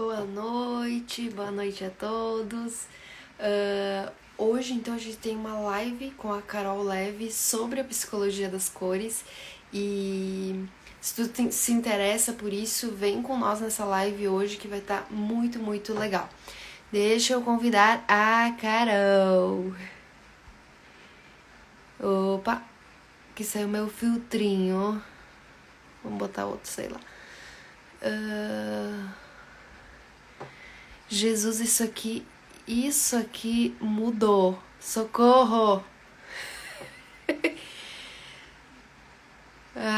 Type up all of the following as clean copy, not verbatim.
boa noite a todos. Hoje, então, a gente tem uma live com a Carol Leve sobre a psicologia das cores. E se tu se interessa por isso, vem com nós nessa live hoje que vai estar muito, muito legal. Deixa eu convidar a Carol. Opa, que saiu meu filtrinho. Vamos botar outro, sei lá. Jesus, isso aqui mudou. Socorro!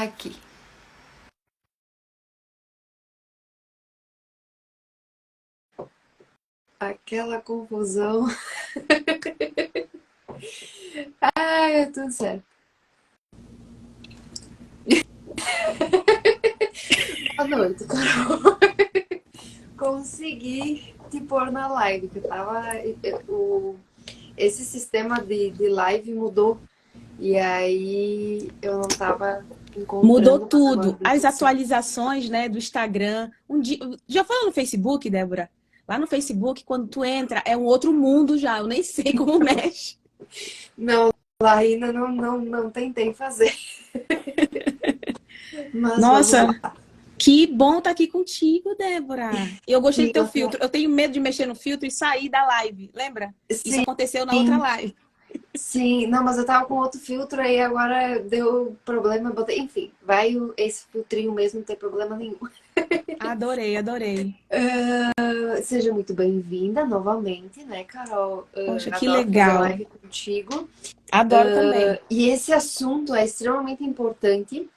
Aqui. Aquela confusão. Ai, tudo certo. Boa noite, Carol. Consegui te pôr na live, que eu tava. Esse sistema de live mudou. E aí eu não tava encontrando. Mudou Mas agora tudo. deu As tudo certo. atualizações, né, do Instagram. Um dia, já falou no Facebook, Débora? Lá no Facebook, quando tu entra, é um outro mundo já. Eu nem sei como mexe. Não, lá ainda não tentei fazer. Mas vamos Nossa, lá. que bom estar aqui contigo, Débora. Eu gostei Sim, do teu filtro. Eu tenho medo de mexer no filtro e sair da live. Lembra? Isso sim, aconteceu na outra live. sim. Não, mas eu tava com outro filtro aí agora deu problema. Botei, enfim, vai esse filtrinho mesmo, não tem problema nenhum. Adorei, adorei. Seja muito bem-vinda novamente, né, Carol? Poxa, que Adoro fazer legal. live contigo. Adoro também. E esse assunto é extremamente importante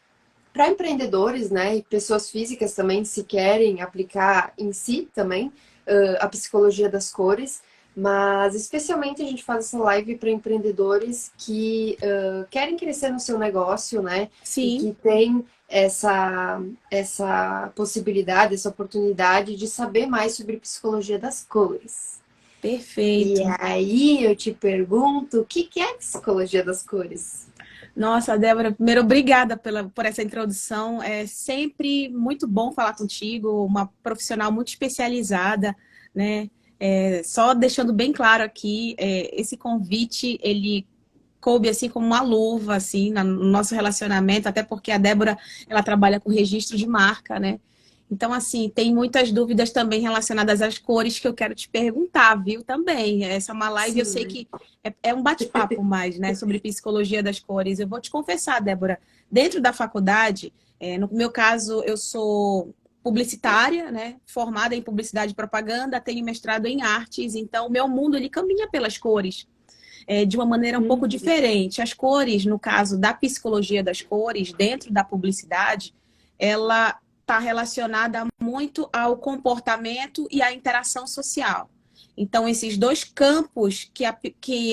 para empreendedores, né, e pessoas físicas também, se querem aplicar em si também a psicologia das cores, mas especialmente a gente faz essa live para empreendedores que querem crescer no seu negócio, né, e Sim, que têm essa possibilidade, essa oportunidade de saber mais sobre psicologia das cores. E perfeito. aí eu te pergunto, o que que é psicologia das cores? Nossa, Débora, primeiro, obrigada por essa introdução. É sempre muito bom falar contigo, uma profissional muito especializada, né? Só deixando bem claro aqui, esse convite, ele coube assim como uma luva, assim, no nosso relacionamento, até porque a Débora, ela trabalha com registro de marca, né? Então, assim, tem muitas dúvidas também relacionadas às cores que eu quero te perguntar, viu? Também. Essa é uma live, eu sei Sim. que é um bate-papo mais, né, sobre psicologia das cores. Eu vou te confessar, Débora, dentro da faculdade, no meu caso, eu sou publicitária, né, formada em publicidade e propaganda, tenho mestrado em artes, então o meu mundo ele caminha pelas cores. De uma maneira um pouco Uhum. diferente. As cores, no caso da psicologia das cores, dentro da publicidade, ela está relacionada muito ao comportamento e à interação social. Então, esses dois campos que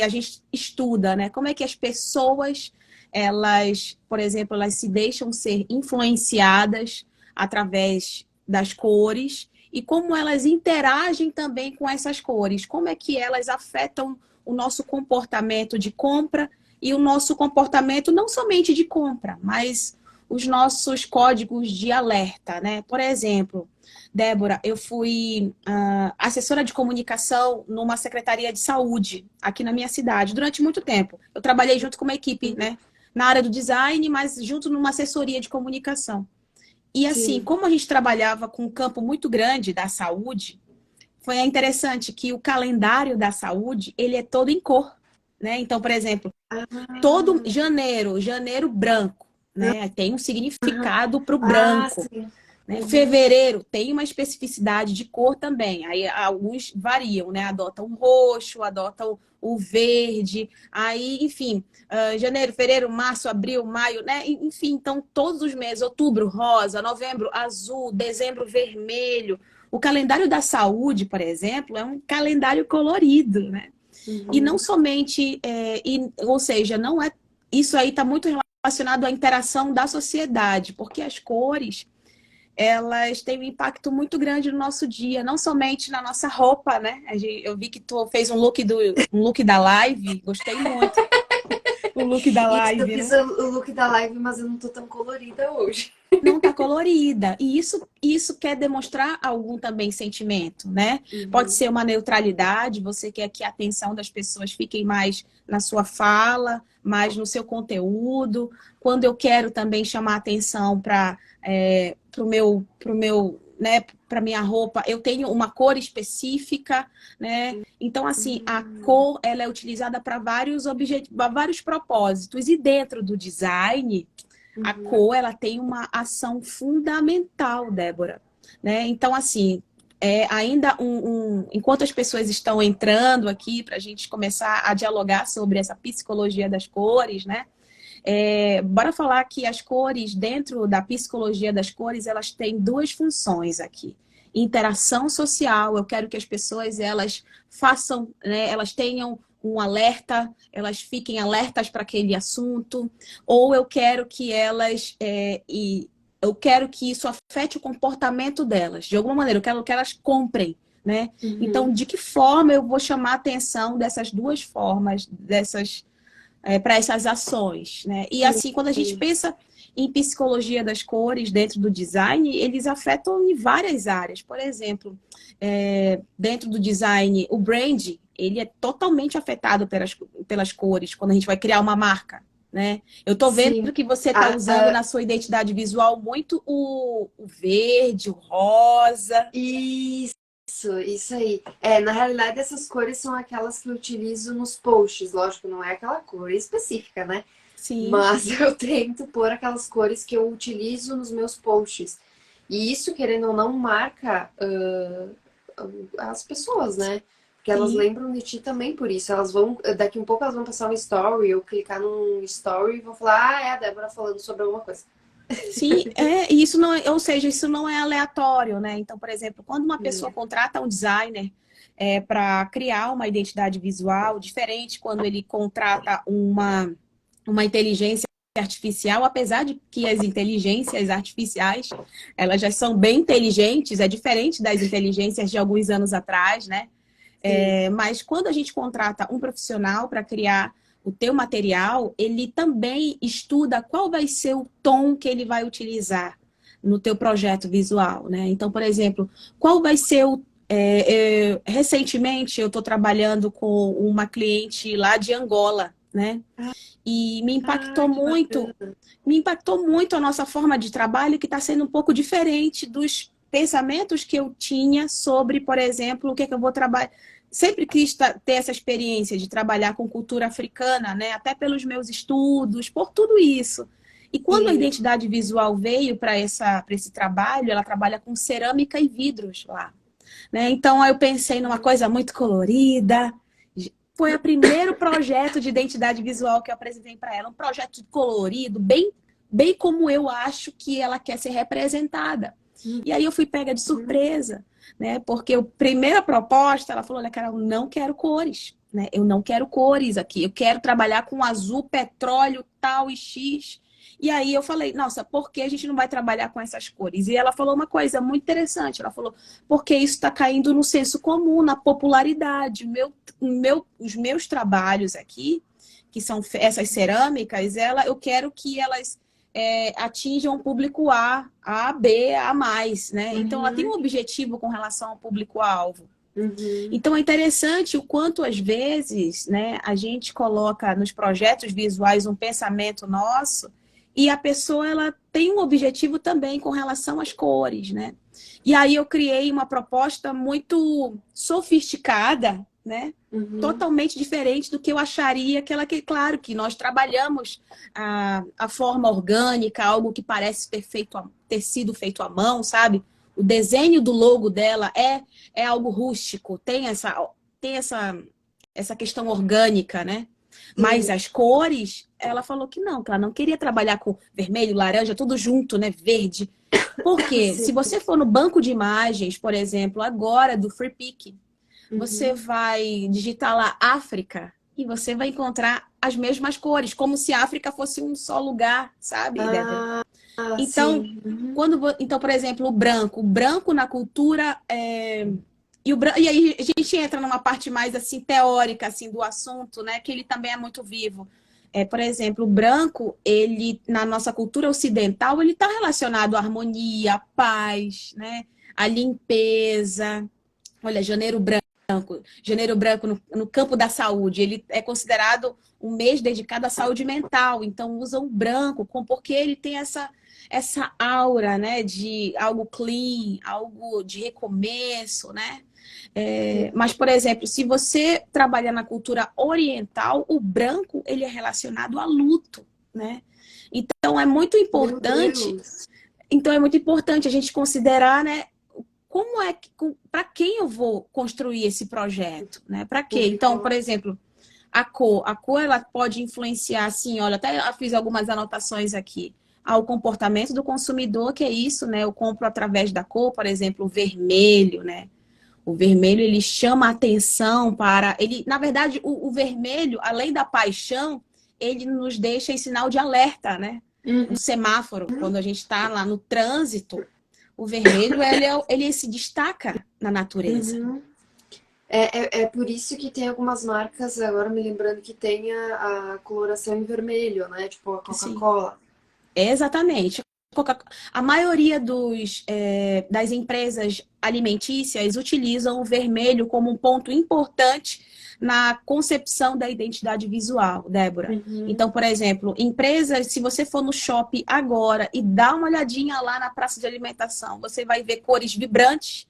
a gente estuda, né? Como é que as pessoas, elas, por exemplo, elas se deixam ser influenciadas através das cores e como elas interagem também com essas cores, como é que elas afetam o nosso comportamento de compra e o nosso comportamento não somente de compra, mas os nossos códigos de alerta, né? Por exemplo, Débora, eu fui assessora de comunicação numa secretaria de saúde aqui na minha cidade durante muito tempo. Eu trabalhei junto com uma equipe, né? Na área do design, mas junto numa assessoria de comunicação. E assim, Sim. como a gente trabalhava com um campo muito grande da saúde, foi interessante que o calendário da saúde, ele é todo em cor, né? Então, por exemplo, todo Ah, janeiro, janeiro branco, né? Tem um aham. significado para o Ah, branco, sim. né? Uhum. Fevereiro tem uma especificidade de cor também. Aí alguns variam, né? Adotam o roxo, adotam o verde. Aí, enfim, janeiro, fevereiro, março, abril, maio, né? Enfim, então todos os meses, outubro, rosa, novembro, azul, dezembro, vermelho. O calendário da saúde, por exemplo, é um calendário colorido, né? E não Uhum. somente, ou seja, não é. Isso aí está muito relacionado à interação da sociedade, porque as cores elas têm um impacto muito grande no nosso dia, não somente na nossa roupa, né? Eu vi que tu fez um look da live, gostei muito. O look da Isso, eu live, fiz né? o look da live, mas eu não tô tão colorida hoje. não tá colorida. E isso quer demonstrar algum também sentimento, né? Pode Uhum. ser uma neutralidade, você quer que a atenção das pessoas fique mais na sua fala, mais no seu conteúdo. Quando eu quero também chamar atenção para pro meu, né, para minha roupa, eu tenho uma cor específica, né? Então, assim, a Uhum. cor, ela é utilizada para vários objetivos, para vários propósitos. E dentro do design, a Uhum. cor, ela tem uma ação fundamental, Débora, né? Então, assim, ainda enquanto as pessoas estão entrando aqui para a gente começar a dialogar sobre essa psicologia das cores, né? Bora falar que as cores, dentro da psicologia das cores, elas têm duas funções aqui. Interação social, eu quero que as pessoas elas façam, né, elas tenham um alerta, elas fiquem alertas para aquele assunto, ou eu quero que eu quero que isso afete o comportamento delas. De alguma maneira, eu quero que elas comprem, né? Então, Uhum. de que forma eu vou chamar a atenção dessas duas formas, para essas ações, né? E Sim. assim, quando a gente pensa em psicologia das cores dentro do design, eles afetam em várias áreas. Por exemplo, dentro do design, o brand, ele é totalmente afetado pelas cores, quando a gente vai criar uma marca, né? Eu estou vendo Sim. que você está A, usando a, na sua identidade visual muito o verde, o rosa. isso aí. Na realidade, essas cores são aquelas que eu utilizo nos posts. Lógico, não é aquela cor específica, né? Sim, Mas eu tento pôr aquelas cores que eu utilizo nos meus posts. E isso, querendo ou não, marca as pessoas, né? Porque elas sim. lembram de ti também por isso. Elas vão, daqui um pouco elas vão passar um story, eu clicar num story e vão falar, é a Débora falando sobre alguma coisa. Sim, e isso não, ou seja, isso não é aleatório, né? Então, por exemplo, quando uma pessoa contrata um designer para criar uma identidade visual diferente, quando ele contrata uma inteligência artificial, apesar de que as inteligências artificiais, elas já são bem inteligentes, é diferente das inteligências de alguns anos atrás, né? Sim. Mas quando a gente contrata um profissional para criar o teu material, ele também estuda qual vai ser o tom que ele vai utilizar no teu projeto visual, né? Então, por exemplo, qual vai ser recentemente eu estou trabalhando com uma cliente lá de Angola, né? E Ah, que bacana. me impactou muito a nossa forma de trabalho, que está sendo um pouco diferente dos pensamentos que eu tinha sobre, por exemplo, o que é que eu vou trabalhar. Sempre quis ter essa experiência de trabalhar com cultura africana, né? Até pelos meus estudos, por tudo isso. E quando a Sim. identidade visual veio para esse trabalho, ela trabalha com cerâmica e vidros lá, né? Então, aí eu pensei numa coisa muito colorida. Foi o primeiro projeto de identidade visual que eu apresentei para ela. Um projeto colorido, bem como eu acho que ela quer ser representada. E aí eu fui pega de Uhum. surpresa, né? Porque a primeira proposta, ela falou, olha, cara, eu não quero cores, né? Eu não quero cores aqui. Eu quero trabalhar com azul, petróleo, tal e X. E aí eu falei, nossa, por que a gente não vai trabalhar com essas cores? E ela falou uma coisa muito interessante. Ela falou, porque isso está caindo no senso comum, na popularidade. Os meus trabalhos aqui, que são essas cerâmicas, eu quero que elas atinjam o público A, B, A mais, né? Então ela tem um Uhum. objetivo com relação ao público-alvo. Uhum. Então é interessante o quanto às vezes, né, a gente coloca nos projetos visuais um pensamento nosso e a pessoa ela tem um objetivo também com relação às cores, né? E aí eu criei uma proposta muito sofisticada, né? Uhum. Totalmente diferente do que eu acharia claro que nós trabalhamos a forma orgânica, algo que parece ter sido feito à mão, sabe? O desenho do logo dela é algo rústico, tem essa questão orgânica, né? Mas Sim. as cores, ela falou que ela não queria trabalhar com vermelho, laranja, tudo junto, né? Verde. Por quê? Sim. Se você for no banco de imagens, por exemplo, agora do Free Pick, você Uhum. vai digitar lá África e você vai encontrar as mesmas cores, como se a África fosse um só lugar, sabe, Débora? Ah, Então, sim. Uhum. então, por exemplo, o branco na cultura e aí a gente entra numa parte mais assim teórica assim do assunto, né, que ele também é muito vivo. por exemplo, o branco, ele, na nossa cultura ocidental, ele está relacionado à harmonia, à paz, né? À limpeza. Olha, Janeiro Branco no campo da saúde, ele é considerado um mês dedicado à saúde mental, então usam branco, porque ele tem essa aura, né, de algo clean, algo de recomeço, né? Mas, por exemplo, se você trabalha na cultura oriental, o branco ele é relacionado a luto, né? Então é muito Meu importante, Deus. a gente considerar, né, como é que, para quem eu vou construir esse projeto, né? Para quê? Então, por Uhum. exemplo, a cor ela pode influenciar, assim, olha, até eu fiz algumas anotações aqui. Ao comportamento do consumidor, que é isso, né? Eu compro através da cor, por exemplo, o vermelho, né? O vermelho, ele chama a atenção para... Ele, na verdade, o vermelho, além da paixão, ele nos deixa em sinal de alerta, né? Um Uhum. semáforo, quando a gente está lá no trânsito, o vermelho, ele se destaca na natureza. Uhum. É por isso que tem algumas marcas, agora me lembrando, que tem a coloração em vermelho, né? Tipo a Sim, Coca-Cola. exatamente. A maioria das empresas alimentícias utilizam o vermelho como um ponto importante na concepção da identidade visual, Débora. Uhum. Então, por exemplo, empresas, se você for no shopping agora e dá uma olhadinha lá na praça de alimentação, você vai ver cores vibrantes,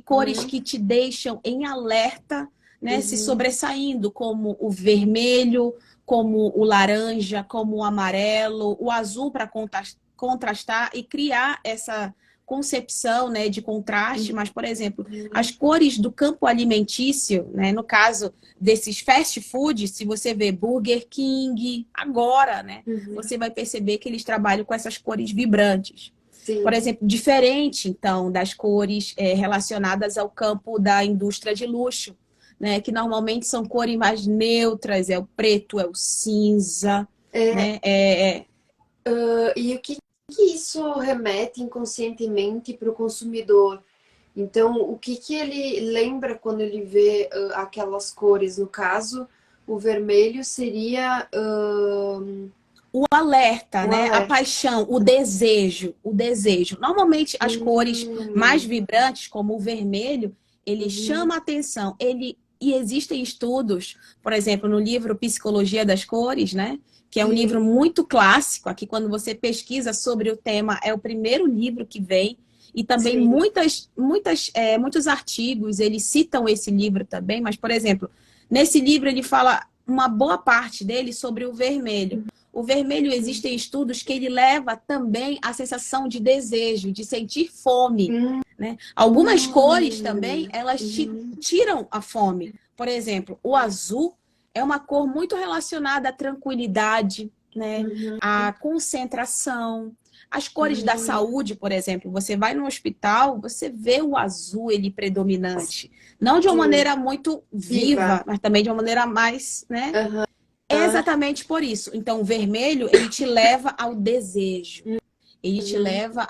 cores Uhum. que te deixam em alerta, né, se Uhum. sobressaindo, como o vermelho, como o laranja, como o amarelo, o azul para contrastar e criar essa concepção, né, de contraste. Mas, por exemplo, as Uhum. cores do campo alimentício, né, no caso desses fast foods, se você vê Burger King agora, né, Uhum. você vai perceber que eles trabalham com essas cores vibrantes. Por Sim. exemplo, diferente, então, das cores relacionadas ao campo da indústria de luxo, né? Que normalmente são cores mais neutras, é o preto, é o cinza, É, né? e o que isso remete inconscientemente para o consumidor? Então, o que ele lembra quando ele vê aquelas cores? No caso, o vermelho seria O alerta, um né? A alerta. paixão, o desejo, o desejo. Normalmente as cores mais Hum. vibrantes, como o vermelho, ele Uhum. chama a atenção. E existem estudos, por exemplo, no livro Psicologia das Cores, né? Que é um livro Sim, muito clássico. Aqui, quando você pesquisa sobre o tema, é o primeiro livro que vem. E também sim. muitos artigos, eles citam esse livro também. Mas, por exemplo, nesse livro ele fala uma boa parte dele sobre o vermelho. O vermelho, existem estudos que ele leva também à sensação de desejo, de sentir fome, Hum. né? Algumas cores também, elas Uhum. tiram a fome. Por exemplo, o azul é uma cor muito relacionada à tranquilidade, né? Uhum. À concentração. As cores da Uhum. saúde, por exemplo, você vai no hospital, você vê o azul ele predominante. Não de uma Sim, maneira muito viva. viva, mas também de uma maneira mais, né? Aham. É exatamente por isso. Então, o vermelho, ele te leva ao desejo. Ele te Uhum. leva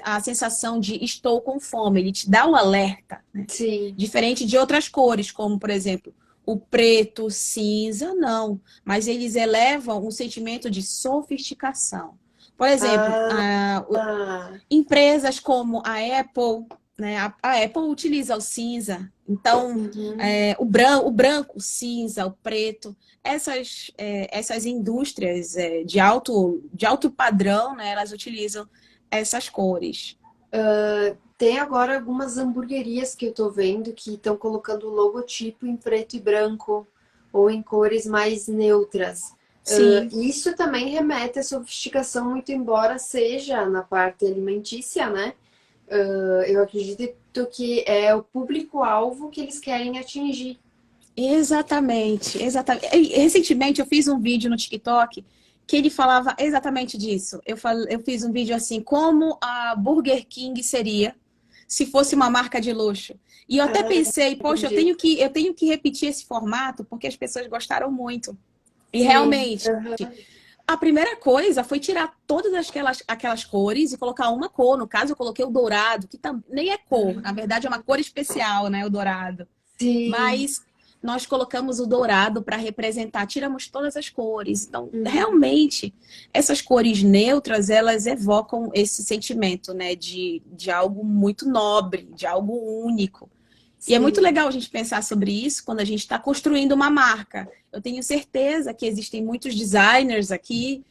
à sensação de estou com fome. Ele te dá o alerta, né? Sim. Diferente de outras cores, como, por exemplo, o preto, o cinza, não. Mas eles elevam um sentimento de sofisticação. Por exemplo, Ah, ah. empresas como a Apple, né? A Apple utiliza o cinza, então Uhum. o branco, o cinza, o preto, essas indústrias de alto padrão, né? Elas utilizam essas cores. Tem agora algumas hamburguerias que eu tô vendo que estão colocando o logotipo em preto e branco ou em cores mais neutras. Sim, Isso também remete à sofisticação, muito embora seja na parte alimentícia, né? Eu acredito que é o público-alvo que eles querem atingir. exatamente, exatamente. E, recentemente eu fiz um vídeo no TikTok que ele falava exatamente disso. Eu fiz um vídeo assim, como a Burger King seria se fosse uma marca de luxo. E eu até Ah, pensei, poxa, entendi. eu tenho que repetir esse formato porque as pessoas gostaram muito. E Sim. realmente, a primeira coisa foi tirar todas aquelas cores e colocar uma cor. No caso, eu coloquei o dourado, que nem é cor, na verdade é uma cor especial, né? O dourado. Sim. Mas nós colocamos o dourado para representar, tiramos todas as cores. Então, Uhum. realmente, essas cores neutras, elas evocam esse sentimento, né, de algo muito nobre, de algo único. E é muito Sim. legal a gente pensar sobre isso quando a gente está construindo uma marca. Eu tenho certeza que existem muitos designers aqui,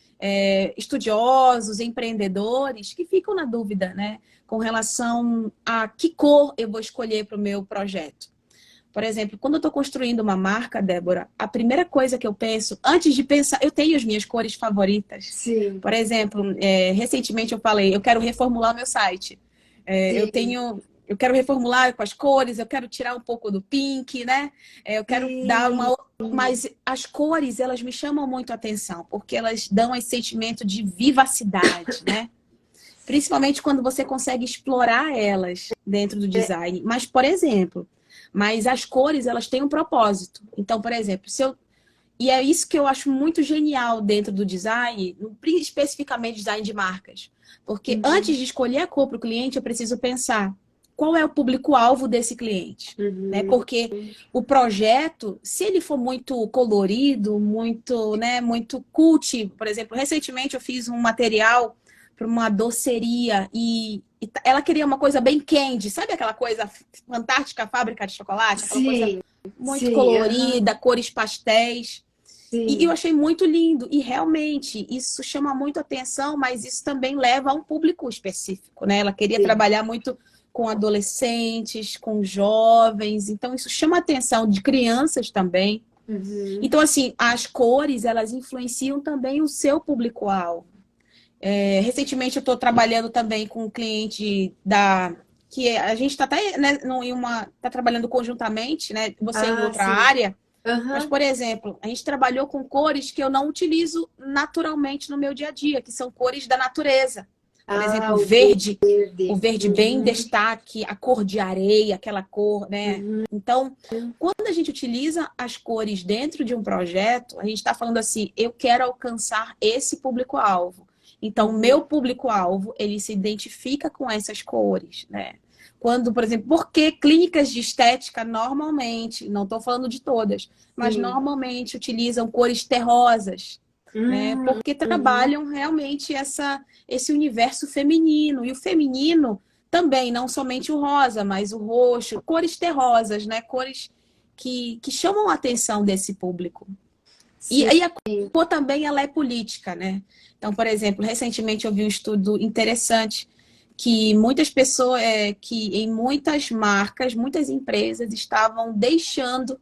estudiosos, empreendedores, que ficam na dúvida, né, com relação a que cor eu vou escolher para o meu projeto. Por exemplo, quando eu estou construindo uma marca, Débora, a primeira coisa que eu penso, antes de pensar, eu tenho as minhas cores favoritas. Sim. Por exemplo, recentemente eu falei, eu quero reformular o meu site. Sim. Eu quero reformular com as cores, eu quero tirar um pouco do pink, né? Eu quero dar Sim. uma. Mas as cores, elas me chamam muito a atenção, porque elas dão esse sentimento de vivacidade, né? Principalmente quando você consegue explorar elas dentro do É, design. Mas, por exemplo, mas as cores, elas têm um propósito. Então, por exemplo, se eu e é isso que eu acho muito genial dentro do design, especificamente design de marcas. Porque uhum. antes de escolher a cor para o cliente, eu preciso pensar qual é o público-alvo desse cliente. Né? Uhum. Porque o projeto, se ele for muito colorido, muito, né, muito cult, por exemplo, recentemente eu fiz um material para uma doceria e ela queria uma coisa bem candy, sabe aquela coisa fantástica, fábrica de chocolate? Aquela coisa Sim. muito Sim. Aham. colorida, cores pastéis. E eu Sim. achei muito lindo. E realmente, isso chama muito atenção, mas isso também leva a um público específico, né? Ela queria Sim. trabalhar muito com adolescentes, com jovens. Então, isso chama a atenção de crianças também. Uhum. Então, assim, as cores, elas influenciam também o seu público-alvo. Recentemente, eu estou trabalhando também com um cliente da... que a gente está até, né, tá trabalhando conjuntamente, né? Você em Ah, outra sim. área, mas, Aham. por exemplo, a gente trabalhou com cores que eu não utilizo naturalmente no meu dia a dia, que são cores da natureza. Por exemplo, Ah, o o verde. verde bem em Uhum. destaque, a cor de areia, aquela cor, né? Uhum. Então, quando a gente utiliza as cores dentro de um projeto, a gente está falando assim, eu quero alcançar esse público-alvo. Então, o Uhum. meu público-alvo, ele se identifica com essas cores, né? Quando, por exemplo, porque clínicas de estética normalmente, não estou falando de todas, mas Sim. normalmente utilizam cores terrosas, né? Porque Uhum. trabalham realmente esse universo feminino. E o feminino também, não somente o rosa, mas o roxo, cores terrosas, né? Cores que chamam a atenção desse público. E Sim. aí a cor também ela é política, né? Então, por exemplo, recentemente eu vi um estudo interessante que muitas pessoas, que em muitas marcas, muitas empresas estavam deixando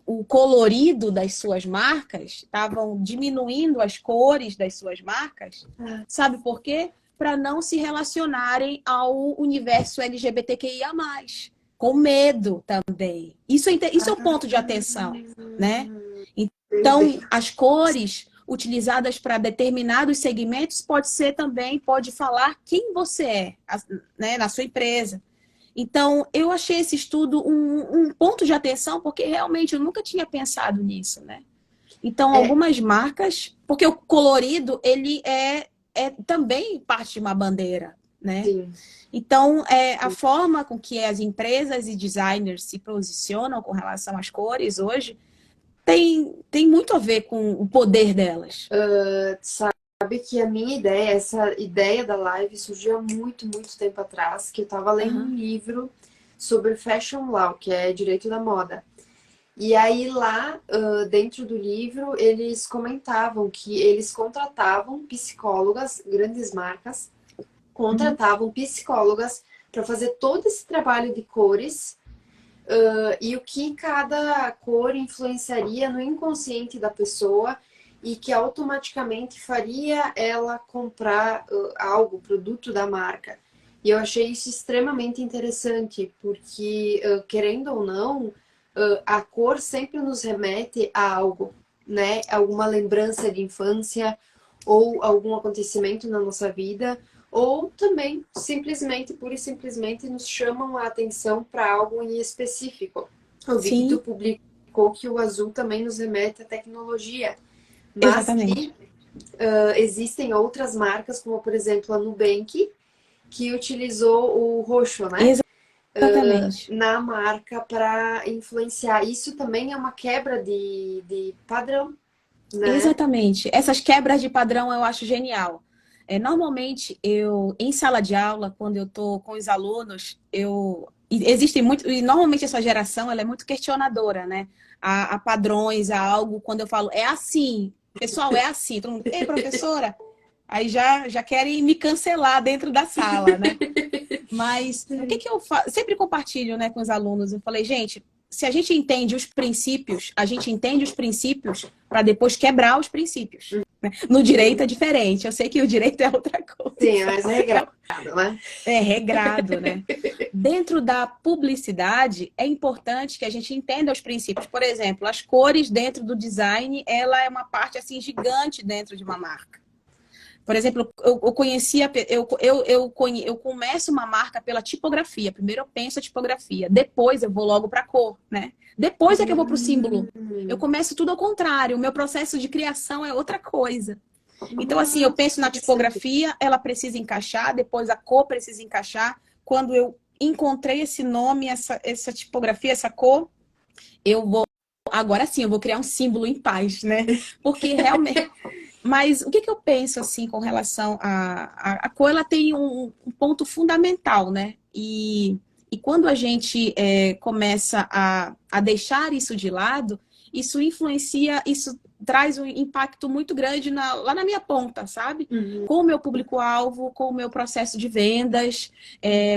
o colorido das suas marcas, estavam diminuindo as cores das suas marcas. Ah, Sabe por quê? Para não se relacionarem ao universo LGBTQIA+, com medo também. Isso é um ponto de atenção, né? Então, perfeito. as cores utilizadas para determinados segmentos pode falar quem você é, né, na sua empresa. Então, eu achei esse estudo um ponto de atenção, porque realmente eu nunca tinha pensado nisso, né? Então, É, algumas marcas, porque o colorido, ele é também parte de uma bandeira, né? sim. Então, a forma com que as empresas e designers se posicionam com relação às cores hoje tem muito a ver com o poder delas. Sabe que a minha ideia, essa ideia da live surgiu há muito, muito tempo atrás, que eu tava lendo um Aham. livro sobre fashion law, que é direito da moda. E aí lá, dentro do livro, eles comentavam que eles contratavam psicólogas, grandes marcas, Uhum. contratavam psicólogas para fazer todo esse trabalho de cores, e o que cada cor influenciaria no inconsciente da pessoa e que automaticamente faria ela comprar algo, produto da marca. E eu achei isso extremamente interessante, porque, querendo ou não, a cor sempre nos remete a algo, né? Alguma lembrança de infância ou algum acontecimento na nossa vida, ou também simplesmente, pura e simplesmente, nos chamam a atenção para algo em específico. Eu vi que tu Sim, publicou que o azul também nos remete à tecnologia, mas exatamente. que existem outras marcas, como por exemplo a Nubank, que utilizou o roxo, né? Exatamente. na marca para influenciar. Isso também é uma quebra de padrão, né? Exatamente. Essas quebras de padrão eu acho genial. Normalmente, em sala de aula, quando eu estou com os alunos, existem muito, e normalmente essa geração ela é muito questionadora, né? A padrões, a algo, quando eu falo, é assim, pessoal, é assim, todo mundo, ei, professora, aí já querem me cancelar dentro da sala, né? Mas o que que eu faço? Sempre compartilho, né, com os alunos. Eu falei, gente, se a gente entende os princípios, a gente entende os princípios para depois quebrar os princípios. Né? No direito é diferente. Eu sei que o direito é outra Sim, é coisa. mais regrado, né? É regrado, né? Dentro da publicidade, é importante que a gente entenda os princípios. Por exemplo, as cores dentro do design, ela é uma parte assim gigante dentro de uma marca. Por exemplo, eu começo uma marca pela tipografia. Primeiro eu penso a tipografia, depois eu vou logo para a cor, né? Depois é que eu vou para o símbolo. Eu começo tudo ao contrário. O meu processo de criação é outra coisa. Então, assim, eu penso na tipografia, ela precisa encaixar, depois a cor precisa encaixar. Quando eu encontrei esse nome, essa tipografia, essa cor, eu vou. Agora sim, eu vou criar um símbolo em paz, né? Porque realmente. Mas o que que eu penso, assim, com relação a cor, ela tem um ponto fundamental, né? E quando a gente começa a deixar isso de lado, isso influencia, isso traz um impacto muito grande lá na minha ponta, sabe? Uhum. Com o meu público-alvo, com o meu processo de vendas,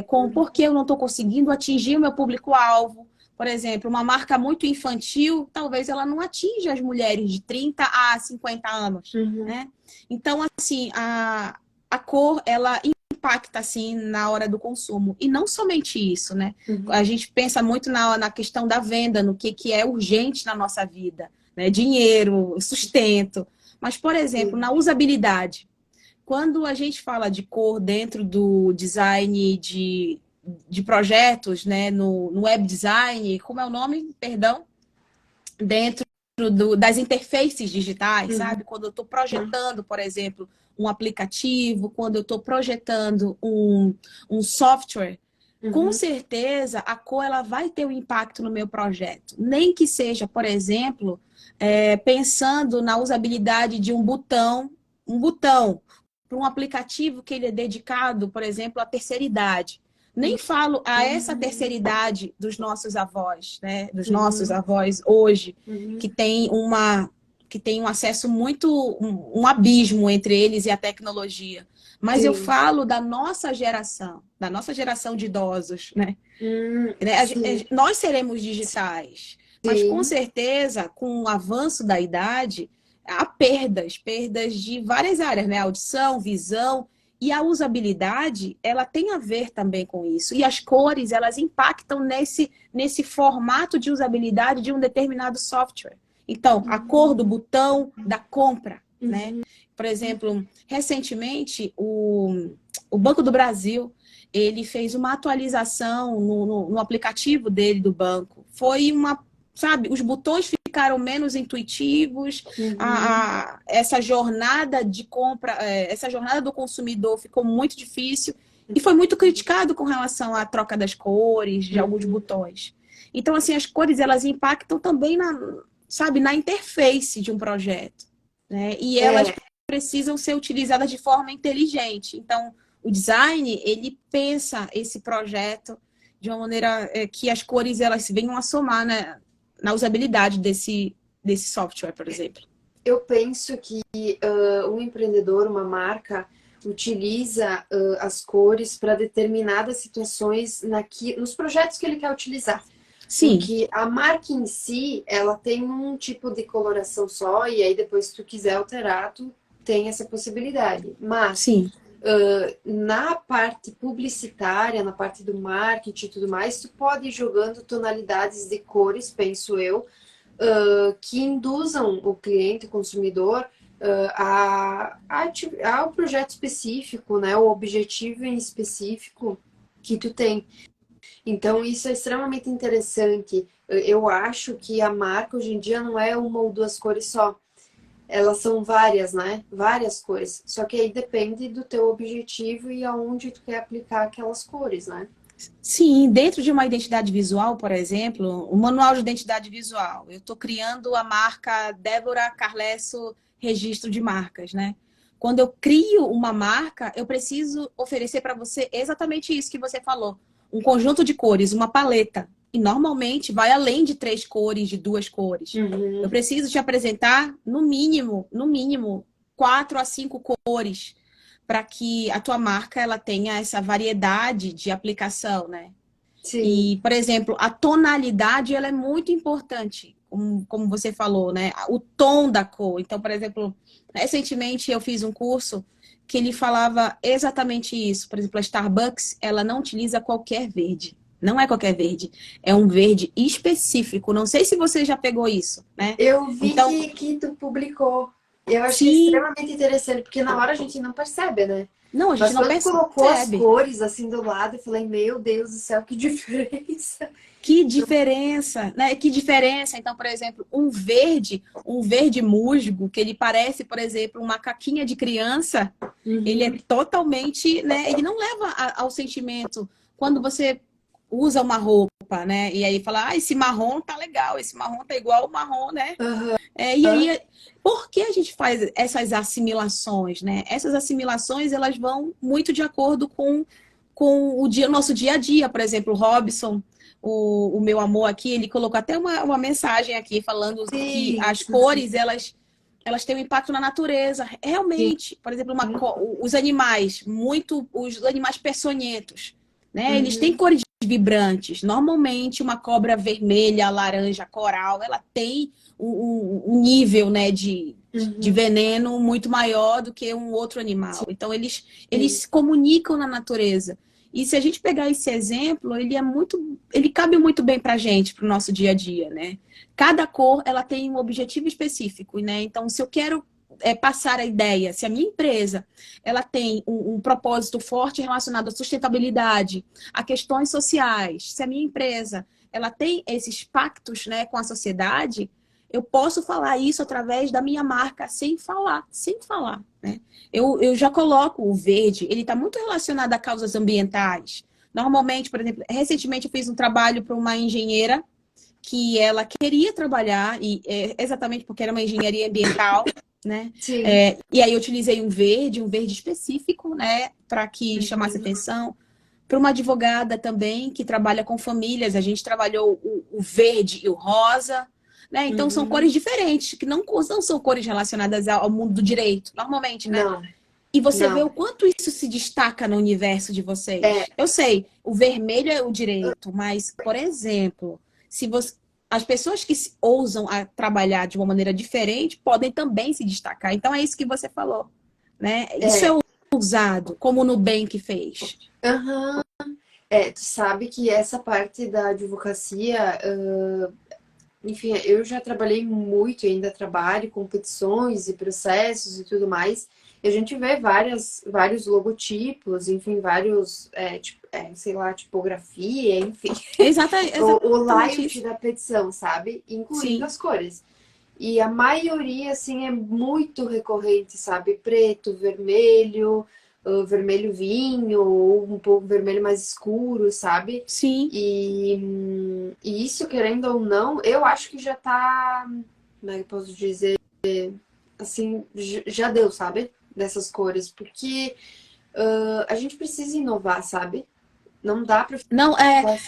com por que eu não estou conseguindo atingir o meu público-alvo. Por exemplo, uma marca muito infantil, talvez ela não atinja as mulheres de 30 a 50 anos, Uhum. né? Então, assim, a cor, ela impacta, assim, na hora do consumo. E não somente isso, né? Uhum. A gente pensa muito na questão da venda, no que é urgente na nossa vida, né? Dinheiro, sustento. Mas, por exemplo, Sim. na usabilidade. Quando a gente fala de cor dentro do design de projetos, né, no web design, como é o nome? Perdão? Dentro das interfaces digitais, Uhum. sabe? Quando eu estou projetando, por exemplo, um aplicativo, quando eu estou projetando um software, com Uhum. certeza a cor ela vai ter um impacto no meu projeto. Nem que seja, por exemplo, pensando na usabilidade de um botão para um aplicativo que ele é dedicado, por exemplo, à terceira idade. Nem falo a essa terceira idade dos nossos avós, né? Dos nossos Uhum. avós hoje, Uhum. que tem um acesso muito, um abismo entre eles e a tecnologia. Mas eu Sim. falo da nossa geração de idosos, né? Sim. Nós seremos digitais, mas com Sim. certeza, com o avanço da idade, há perdas de várias áreas, né? Audição, visão e a usabilidade, ela tem a ver também com isso. E as cores, elas impactam nesse formato de usabilidade de um determinado software. Então, a cor do botão da compra, né? Uhum. Por exemplo, recentemente, o Banco do Brasil ele fez uma atualização no aplicativo dele do banco. Sabe, os botões ficaram menos intuitivos, Uhum. essa jornada de compra, essa jornada do consumidor ficou muito difícil e foi muito criticado com relação à troca das cores, de alguns Uhum. botões. Então, assim, as cores, elas impactam também sabe, na interface de um projeto, né? E elas É, precisam ser utilizadas de forma inteligente. Então, o design, ele pensa esse projeto de uma maneira que as cores elas venham a somar, né, na usabilidade desse software, por exemplo. eu penso que um empreendedor, uma marca, utiliza as cores para determinadas situações nos projetos que ele quer utilizar. Sim, Porque a marca em si, ela tem um tipo de coloração só, e aí depois, se tu quiser alterar, tu tem essa possibilidade. Mas sim. na parte publicitária, na parte do marketing e tudo mais, tu pode ir jogando tonalidades de cores, penso eu, que induzam o cliente, o consumidor, ao projeto específico, né? O objetivo em específico que tu tem. Então, isso é extremamente interessante. Eu acho que a marca hoje em dia não é uma ou duas cores só. Elas são várias, né? Várias cores. Só que aí depende do teu objetivo e aonde tu quer aplicar aquelas cores, né? Sim, dentro de uma identidade visual, por exemplo, o manual de identidade visual, eu estou criando a marca Débora Carlesso Registro de Marcas, né? Quando eu crio uma marca, eu preciso oferecer para você exatamente isso que você falou. Um conjunto de cores, uma paleta. E normalmente vai além de 3 cores, de 2 cores. Eu Uhum. preciso te apresentar, no mínimo, 4 a 5 cores para que a tua marca ela tenha essa variedade de aplicação, né? Sim. E, por exemplo, a tonalidade ela é muito importante, como você falou, né? O tom da cor. Então, por exemplo, recentemente eu fiz um curso que ele falava exatamente isso. Por exemplo, a Starbucks, ela não utiliza qualquer verde. Não é qualquer verde, é um verde específico. Não sei se você já pegou isso, né? Eu vi Então, que tu publicou. Eu achei sim, extremamente interessante, porque na hora a gente não percebe, né? não, a gente Mas não quando tu colocou as percebe. cores assim do lado, eu falei, meu Deus do céu, que diferença. Que diferença, né? Que diferença. Então, por exemplo, um verde musgo, que ele parece, por exemplo, uma caquinha de criança, ele é Uhum. totalmente, né? Ele não leva ao sentimento. Quando você usa uma roupa, né? E aí fala, ah, esse marrom tá legal, esse marrom tá igual o marrom, né? Aham. E aí, por que a gente faz essas assimilações, né? Essas assimilações, elas vão muito de acordo com nosso dia a dia. Por exemplo, o Robson, o meu amor aqui, ele colocou até uma mensagem aqui falando que Sim, as sim, sim. cores, elas têm um impacto na natureza. Sim. Realmente, por exemplo, os animais, os animais peçonhentos, né? Eles têm Uhum. cores vibrantes. Normalmente, uma cobra vermelha, laranja, coral, ela tem um nível, né, de Uhum. veneno muito maior do que um outro animal. Então, eles Sim. se comunicam na natureza. E se a gente pegar esse exemplo, ele cabe muito bem para a gente, para o nosso dia a dia, né? Cada cor, ela tem um objetivo específico, né? Então, se eu quero passar a ideia, se a minha empresa ela tem um propósito forte relacionado à sustentabilidade, a questões sociais, se a minha empresa ela tem esses pactos, né, com a sociedade, eu posso falar isso através da minha marca sem falar, né? Eu já coloco o verde, ele está muito relacionado a causas ambientais. Normalmente, por exemplo, recentemente eu fiz um trabalho para uma engenheira que ela queria trabalhar, exatamente porque era uma engenharia ambiental, né? Sim. E aí eu utilizei um verde específico, né, para que chamasse Uhum. atenção. Para uma advogada também que trabalha com famílias, a gente trabalhou o verde e o rosa, né? Então são Uhum. cores diferentes, que não são cores relacionadas ao mundo do direito, normalmente, né? Não, E você vê não. o quanto isso se destaca no universo de É, vocês. Eu sei, o vermelho é o direito, mas, por exemplo, se você, as pessoas que ousam a trabalhar de uma maneira diferente podem também se destacar. Então é isso que você falou, né? Isso é é. ousado, como o Nubank fez. Aham. É, tu sabe que essa parte da advocacia, enfim, eu já trabalhei muito e ainda trabalho com petições e processos e tudo mais. E a gente vê vários logotipos, enfim, vários, sei lá, tipografia, enfim, o Exatamente layout isso. da petição, sabe? Incluindo Sim, as cores. E a maioria, assim, é muito recorrente, sabe? Preto, vermelho, vermelho vinho, ou um pouco vermelho mais escuro, sabe? sim. E isso, querendo ou não, eu acho que já tá, como é que eu posso dizer? Assim, já deu, sabe? Dessas cores. Porque a gente precisa inovar, sabe? Não dá pra Não, ficar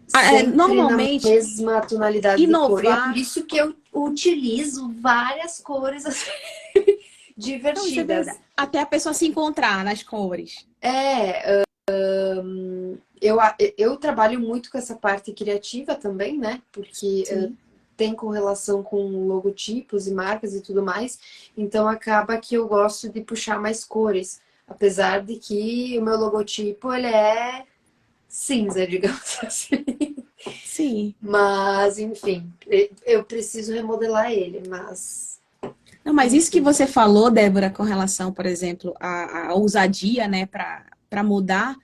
sempre na normalmente, mesma tonalidade de cor. E é por inovar. isso que eu utilizo várias cores assim, Não, isso é divertidas. verdade. Até a pessoa se encontrar nas cores. É, eu, eu trabalho muito com essa parte criativa também, né? Porque Sim. tem correlação com logotipos e marcas e tudo mais. Então acaba que eu gosto de puxar mais cores. Apesar de que o meu logotipo ele é cinza, digamos assim. Sim. Mas, enfim, eu preciso remodelar ele, mas, Não, mas isso que enfim. você falou, Débora, com relação, por exemplo, à ousadia, né, para mudar,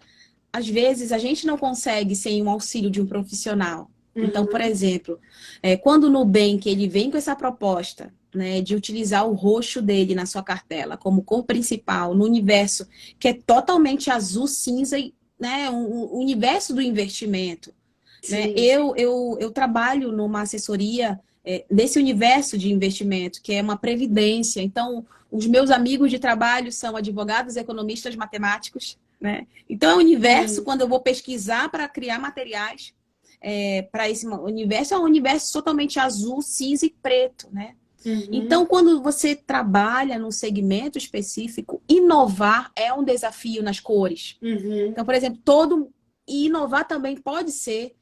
às vezes a gente não consegue sem o auxílio de um profissional. Então, por Uhum, exemplo, quando o Nubank ele vem com essa proposta, né, de utilizar o roxo dele na sua cartela como cor principal no universo que é totalmente azul cinza, né, um universo do investimento. Né? Sim. Eu trabalho numa assessoria desse universo de investimento, que é uma previdência. Então, os meus amigos de trabalho são advogados, economistas, matemáticos. Né? Então, é um universo, Sim. quando eu vou pesquisar para criar materiais para esse universo, é um universo totalmente azul, cinza e preto. Né? Uhum. Então, quando você trabalha num segmento específico, inovar é um desafio nas cores. Uhum. Então, por exemplo, e inovar também pode ser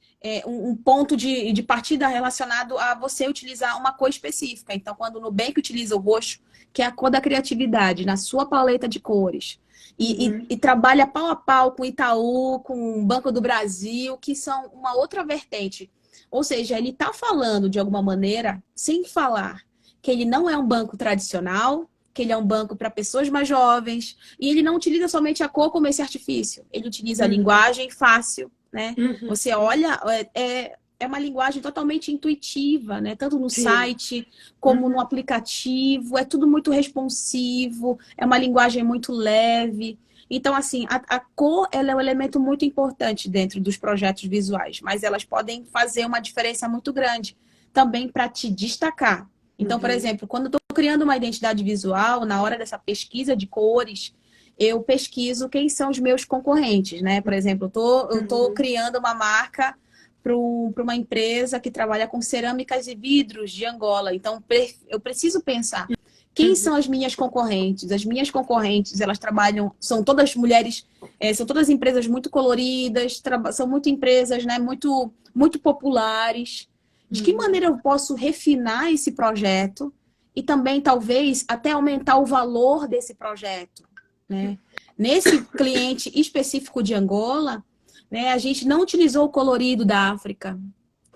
um ponto de partida relacionado a você utilizar uma cor específica. Então, quando o Nubank utiliza o roxo, que é a cor da criatividade, na sua paleta de cores, Uhum. e trabalha pau a pau com o Itaú, com o Banco do Brasil, que são uma outra vertente. Ou seja, ele está falando de alguma maneira, sem falar que ele não é um banco tradicional, que ele é um banco para pessoas mais jovens, e ele não utiliza somente a cor como esse artifício, ele utiliza a Uhum. linguagem fácil, né? Uhum. Você olha, é uma linguagem totalmente intuitiva, né? Tanto no Sim. site como no Uhum. aplicativo, é tudo muito responsivo, é uma linguagem muito leve. Então, assim, a cor ela é um elemento muito importante dentro dos projetos visuais, mas elas podem fazer uma diferença muito grande também para te destacar. Então, por Uhum. exemplo, quando eu estou criando uma identidade visual, na hora dessa pesquisa de cores, eu pesquiso quem são os meus concorrentes, né? Por exemplo, eu tô Uhum. criando uma marca para uma empresa que trabalha com cerâmicas e vidros de Angola. Então, eu preciso pensar quem Uhum. são as minhas concorrentes. As minhas concorrentes, elas trabalham, são todas mulheres, são todas empresas muito coloridas, são muito empresas, né, muito populares. De que Uhum. maneira eu posso refinar esse projeto e também, talvez, até aumentar o valor desse projeto, né? Nesse cliente específico de Angola, né, a gente não utilizou o colorido da África.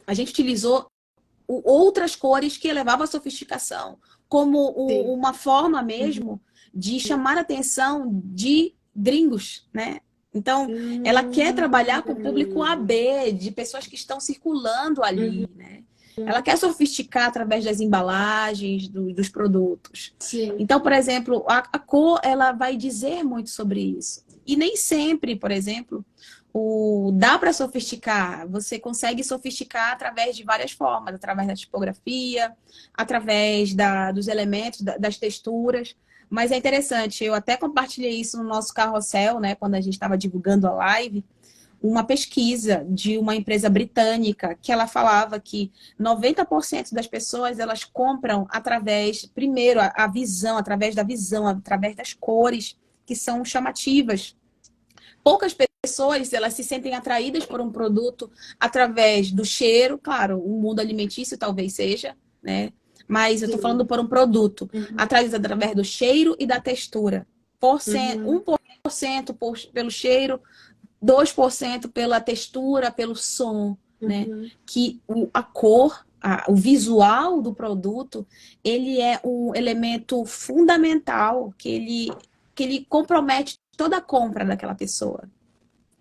A gente utilizou outras cores que elevavam a sofisticação, como Sim. uma forma Uhum. mesmo de chamar a atenção de gringos, né? Então, ela quer trabalhar com o público Uhum. AB, de pessoas que estão circulando ali, né? Ela quer sofisticar através das embalagens, dos produtos. Sim. Então, por exemplo, a cor, ela vai dizer muito sobre isso. E nem sempre, por exemplo, dá para sofisticar. Você consegue sofisticar através de várias formas, através da tipografia, através dos elementos, das texturas. Mas é interessante, eu até compartilhei isso no nosso carrossel, né, quando a gente estava divulgando a live, uma pesquisa de uma empresa britânica que ela falava que 90% das pessoas elas compram através, primeiro, a visão, através das cores que são chamativas. Poucas pessoas elas se sentem atraídas por um produto através do cheiro, claro, o mundo alimentício talvez seja, né? Mas eu estou Sim. falando por um produto, Uhum. atraídas através do cheiro e da textura. Uhum. 1% pelo cheiro, 2% pela textura, pelo som, né? Uhum. Que a cor, o visual do produto, ele é um elemento fundamental que ele compromete toda a compra daquela pessoa.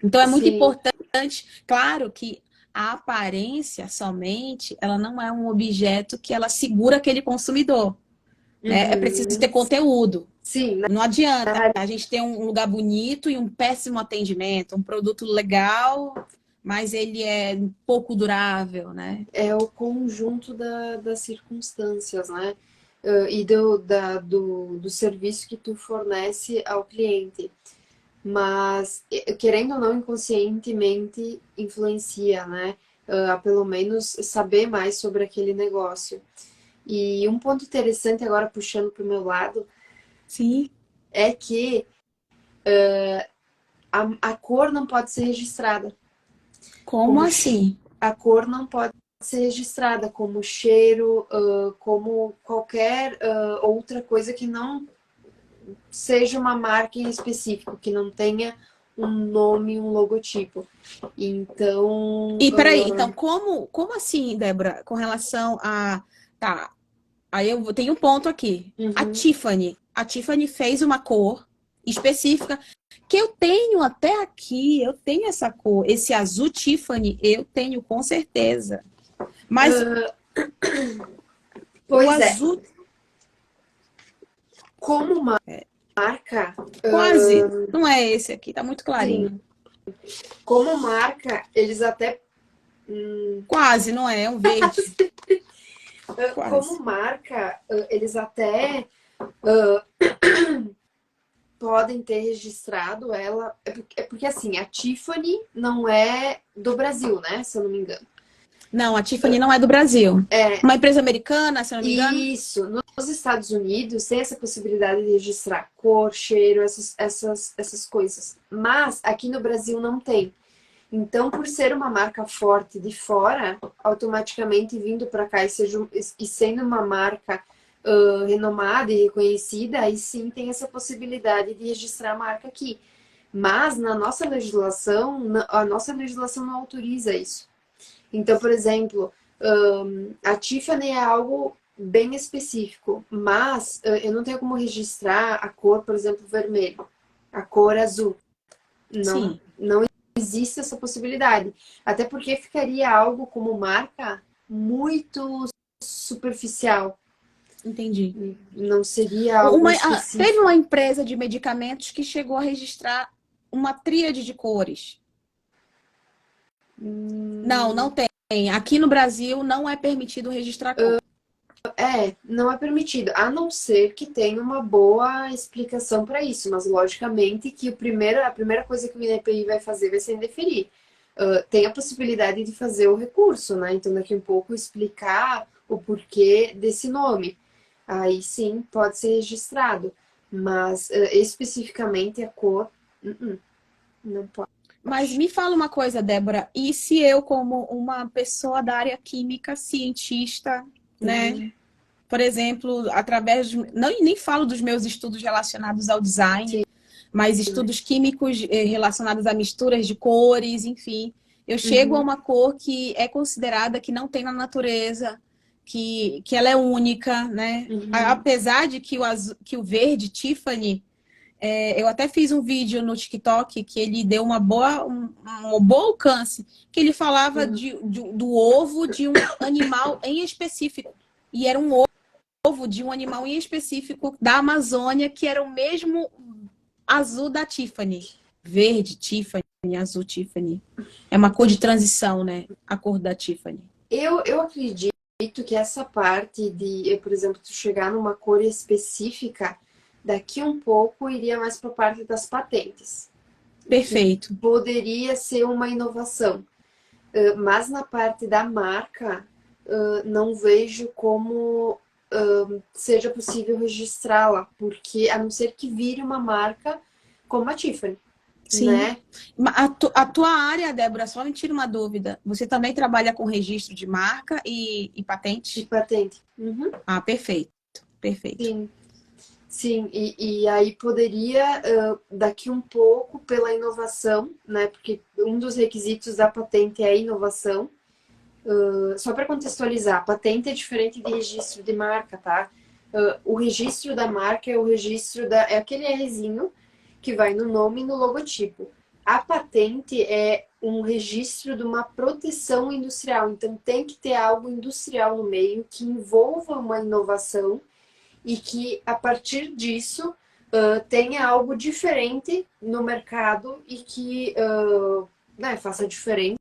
Então é muito Sim. importante, claro que a aparência somente, ela não é um objeto que ela segura aquele consumidor, né? É preciso ter Uhum. conteúdo. Sim, Não adianta a gente ter um lugar bonito e um péssimo atendimento, um produto legal, mas ele é pouco durável, né? é o conjunto das circunstâncias, né? E do serviço que tu fornece ao cliente. Mas, querendo ou não, inconscientemente influencia, né? A pelo menos saber mais sobre aquele negócio. E um ponto interessante, agora puxando para o meu lado, Sim. é que a cor não pode ser registrada. Como Como assim? a cor não pode ser registrada como cheiro, como qualquer outra coisa que não seja uma marca em específico, que não tenha um nome, um logotipo. Então, E peraí, então como assim, Débora, com relação a. Tá, aí tenho um ponto aqui. uhum, A Tiffany fez uma cor específica que eu tenho até aqui, eu tenho essa cor, esse azul Tiffany, eu tenho com certeza. Mas o pois é, azul como marca, quase não é esse aqui, tá muito clarinho. sim, como marca, eles até... Quase, não é? É um verde. Como Quase. marca, eles até podem ter registrado ela. É porque assim, a Tiffany não é do Brasil, né? Se eu não me engano. Não, a Tiffany não é do Brasil. É, Uma empresa americana, se eu não me engano? isso. Nos Estados Unidos tem essa possibilidade de registrar cor, cheiro, essas coisas. Mas aqui no Brasil não tem. Então, por ser uma marca forte de fora, automaticamente vindo para cá e sendo uma marca renomada e reconhecida, aí sim tem essa possibilidade de registrar a marca aqui. Mas na nossa legislação, a nossa legislação não autoriza isso. Então, por exemplo, a Tiffany é algo bem específico, mas eu não tenho como registrar a cor, por exemplo, vermelho, a cor azul. Não, Sim, não existe essa possibilidade. Até porque ficaria algo como marca muito superficial. entendi. Não seria algo Teve específico. uma empresa de medicamentos que chegou a registrar uma tríade de cores. Não, não tem. Aqui no Brasil não é permitido registrar cor. Não é permitido, a não ser que tenha uma boa explicação para isso, mas logicamente que a primeira coisa que o INPI vai fazer vai ser indeferir. Tem a possibilidade de fazer o recurso, né? Então daqui a um pouco explicar o porquê desse nome. Aí sim pode ser registrado, mas especificamente a cor, não pode. Mas me fala uma coisa, Débora, e se eu, como uma pessoa da área química, cientista, né? Uhum. Por exemplo, através de, não nem falo dos meus estudos relacionados ao design, Sim. mas estudos químicos relacionados a misturas de cores, enfim. Eu chego a Uhum. uma cor que é considerada que não tem na natureza, que ela é única, né? Uhum. Apesar de que que o verde Tiffany, eu até fiz um vídeo no TikTok que ele deu um bom alcance, que ele falava Uhum. do ovo de um animal em específico. E era um ovo de um animal em específico da Amazônia, que era o mesmo azul da Tiffany. Verde Tiffany, azul Tiffany. É uma cor de transição, né? A cor da Tiffany. Eu acredito que essa parte de, por exemplo, tu chegar numa cor específica, daqui um pouco iria mais para a parte das patentes, que Perfeito. poderia ser uma inovação. Mas na parte da marca, não vejo como seja possível registrá-la, porque a não ser que vire uma marca como a Tiffany, Sim. né? A tua área, Débora, só me tira uma dúvida. Você também trabalha com registro de marca e E patente? patente. Uhum. Ah, perfeito. Perfeito. Sim. Sim, e aí poderia, daqui um pouco, pela inovação, né? Porque um dos requisitos da patente é a inovação. Só para contextualizar, patente é diferente de registro de marca, tá? O registro da marca é o registro é aquele Rzinho que vai no nome e no logotipo. A patente é um registro de uma proteção industrial, então tem que ter algo industrial no meio que envolva uma inovação e que a partir disso tenha algo diferente no mercado e que né, faça diferença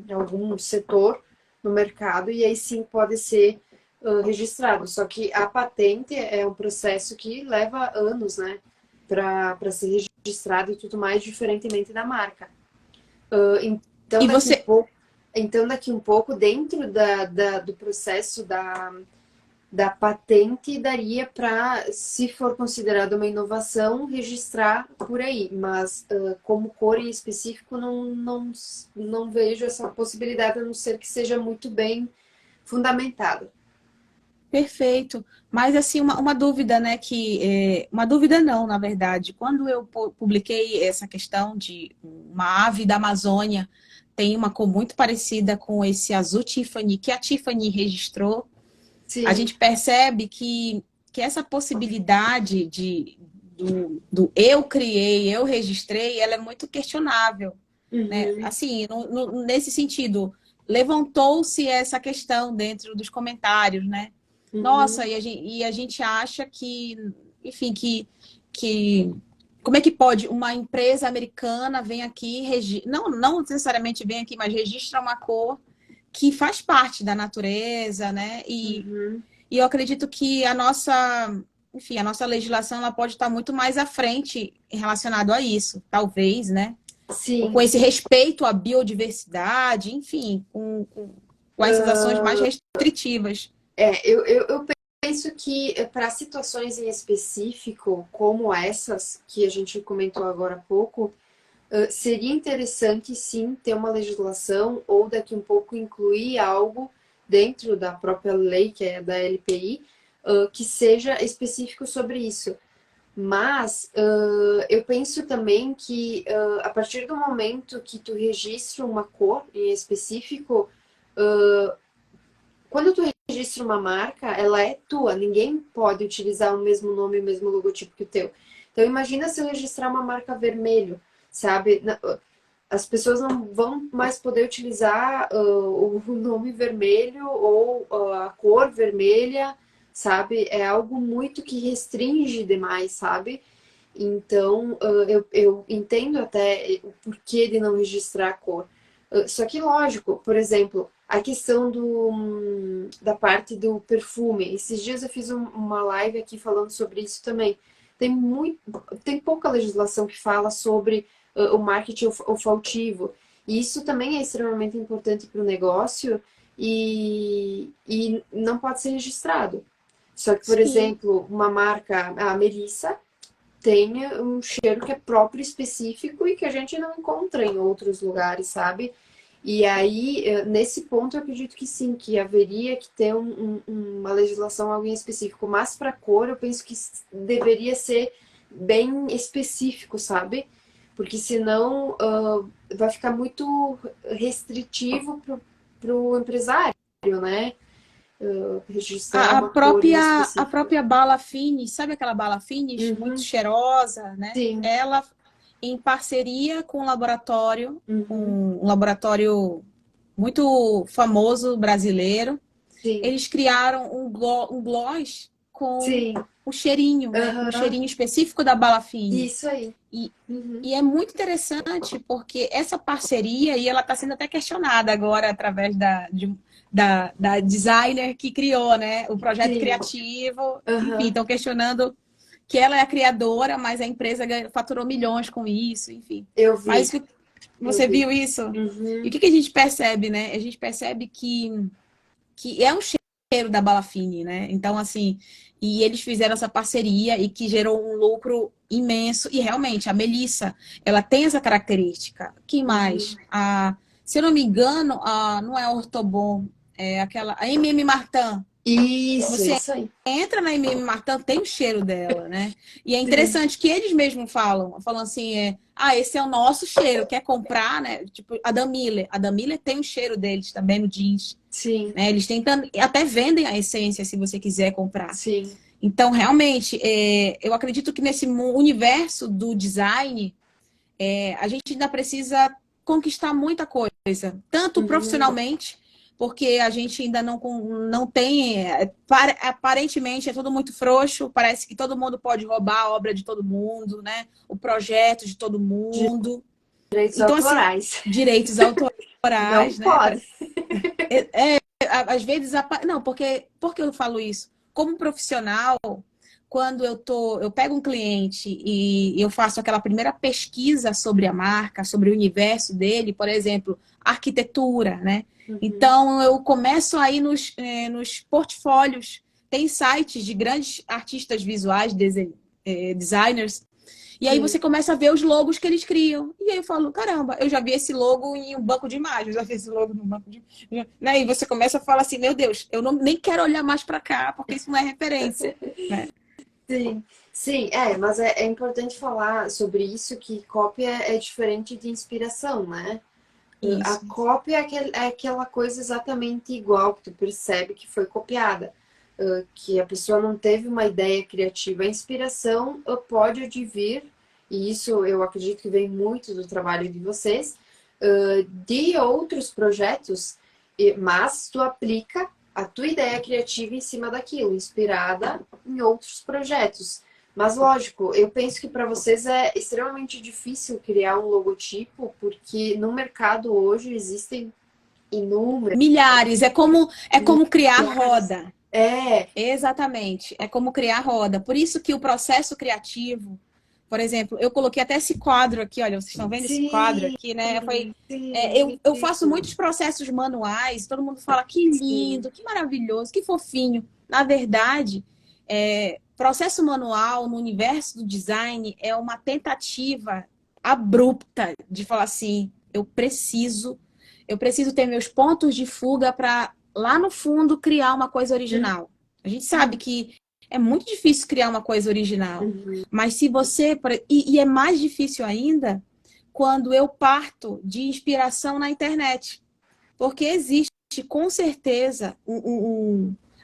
em algum setor no mercado e aí sim pode ser registrado. Só que a patente é um processo que leva anos, né, para ser registrado e tudo mais, diferentemente da marca. Então E daqui um você, pouco, dentro do processo da patente daria para, se for considerada uma inovação, registrar por aí, mas como cor em específico não vejo essa possibilidade, a não ser que seja muito bem fundamentado. perfeito. Mas assim, uma dúvida, né? Uma dúvida não, na verdade. Quando eu publiquei essa questão de uma ave da Amazônia tem uma cor muito parecida com esse azul Tiffany, que a Tiffany registrou, a Sim. gente percebe que essa possibilidade do eu criei, eu registrei, ela é muito questionável, né? Uhum. Assim, nesse sentido, levantou-se essa questão dentro dos comentários, né? Nossa, Uhum. e a gente acha que, enfim, que como é que pode uma empresa americana vem aqui, não necessariamente vem aqui, mas registra uma cor que faz parte da natureza, né? Uhum. E eu acredito que a nossa, enfim, a nossa legislação ela pode estar muito mais à frente relacionado a isso, talvez, né? Com Sim. esse respeito à biodiversidade, enfim, com essas ações mais restritivas. Eu penso que para situações em específico, como essas que a gente comentou agora há pouco, seria interessante sim ter uma legislação ou daqui um pouco incluir algo dentro da própria lei, que é da LPI, que seja específico sobre isso. Mas eu penso também que a partir do momento que tu registra uma cor em específico, quando tu registra uma marca, ela é tua. Ninguém pode utilizar o mesmo nome e o mesmo logotipo que o teu. Então imagina se eu registrar uma marca vermelho, sabe? As pessoas não vão mais poder utilizar o nome vermelho ou a cor vermelha, sabe? É algo muito que restringe demais, sabe? Então, eu entendo até o porquê de não registrar a cor. Só que, lógico, por exemplo, a questão da parte do perfume. Esses dias eu fiz uma live aqui falando sobre isso também. Tem pouca legislação que fala sobre o marketing olfativo. E isso também é extremamente importante para o negócio e não pode ser registrado. Só que, por Sim. exemplo, uma marca, a Melissa, tem um cheiro que é próprio, específico e que a gente não encontra em outros lugares, sabe? E aí, nesse ponto, eu acredito que sim, que haveria que ter uma legislação, algo em específico. Mas para cor, eu penso que deveria ser bem específico, sabe? Porque senão vai ficar muito restritivo para o empresário, né? Registrar A uma cor em a específico. própria bala Fines, sabe aquela bala Fines? Muito Uhum, cheirosa, né? sim. Ela, em parceria com Uhum, um laboratório muito famoso brasileiro, sim. eles criaram um gloss com Sim. o cheirinho, né? Com o Aham. cheirinho específico da bala Fine. Isso aí. E, Uhum. e é muito interessante porque essa parceria, e ela está sendo até questionada agora através da designer que criou, né? O projeto Sim. criativo. Enfim, Aham. estão questionando que ela é a criadora, mas a empresa faturou milhões com isso, enfim. Eu Mas vi. Eu você vi. viu isso? E o Uhum. que a gente percebe, né? A gente percebe que é um cheiro da Balafine, né? Então, assim, e eles fizeram essa parceria e que gerou um lucro imenso. E realmente, a Melissa, ela tem essa característica. Quem mais? Uhum. Se eu não me engano, não é a Ortobon, é aquela, a MM Martin. Você Isso aí. entra na MM Martin, tem o cheiro dela, né? E é Sim. interessante que eles mesmos falam assim, esse é o nosso cheiro, quer comprar, né? Tipo, a da Miller tem o cheiro deles também no jeans, Sim. né? Eles tentam, até vendem a essência se você quiser comprar. Sim. Então, realmente, eu acredito que nesse universo do design, a gente ainda precisa conquistar muita coisa, tanto Uhum. profissionalmente, porque a gente ainda não tem, aparentemente é tudo muito frouxo, parece que todo mundo pode roubar a obra de todo mundo, né? O projeto de todo mundo. Direitos Então, assim, autorais. direitos Não autorais, né? pode. Às vezes, não, porque eu falo isso? Como profissional, quando eu pego um cliente e eu faço aquela primeira pesquisa sobre a marca, sobre o universo dele, por exemplo, arquitetura, né? Uhum. Então eu começo aí nos portfólios. Tem sites de grandes artistas visuais, designers, e aí Sim. você começa a ver os logos que eles criam. E aí eu falo, caramba, eu já vi esse logo em um banco de imagens, já vi esse logo no banco de né? E você começa a falar assim, meu Deus, eu nem quero olhar mais para cá, porque isso não é referência, né? Sim. Sim, mas é importante falar sobre isso, que cópia é diferente de inspiração, né? A Isso. cópia é aquela coisa exatamente igual que tu percebe que foi copiada. Que a pessoa não teve uma ideia criativa. A inspiração pode advir, e isso eu acredito que vem muito do trabalho de vocês, de outros projetos, mas tu aplica a tua ideia criativa em cima daquilo, inspirada em outros projetos. Mas lógico, eu penso que para vocês é extremamente difícil criar um logotipo, porque no mercado hoje existem inúmeras. Milhares, é como criar roda. É. Exatamente, é como criar roda. Por isso que o processo criativo, por exemplo, eu coloquei até esse quadro aqui, olha, vocês estão vendo esse quadro Sim, aqui, né? sim, Eu faço muitos processos manuais, todo mundo fala que sim. lindo, que maravilhoso, que fofinho. Na verdade, processo manual no universo do design é uma tentativa abrupta de falar assim, eu preciso ter meus pontos de fuga para lá no fundo criar uma coisa original. A gente sabe que é muito difícil criar uma coisa original, Uhum. mas se você e é mais difícil ainda quando eu parto de inspiração na internet, porque existe com certeza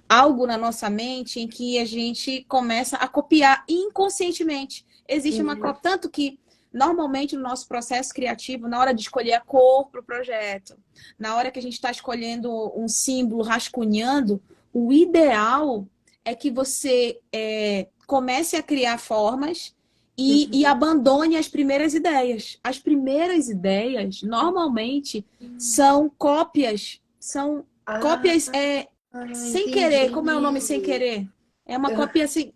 algo na nossa mente em que a gente começa a copiar inconscientemente. Existe uma Uhum. tanto que normalmente no nosso processo criativo, na hora de escolher a cor para o projeto, na hora que a gente está escolhendo um símbolo, rascunhando, o ideal é que você comece a criar formas e Uhum. abandone as primeiras ideias. As primeiras ideias, normalmente, são Ah, cópias sem querer. Como é o nome sem entendi. querer? É uma cópia assim,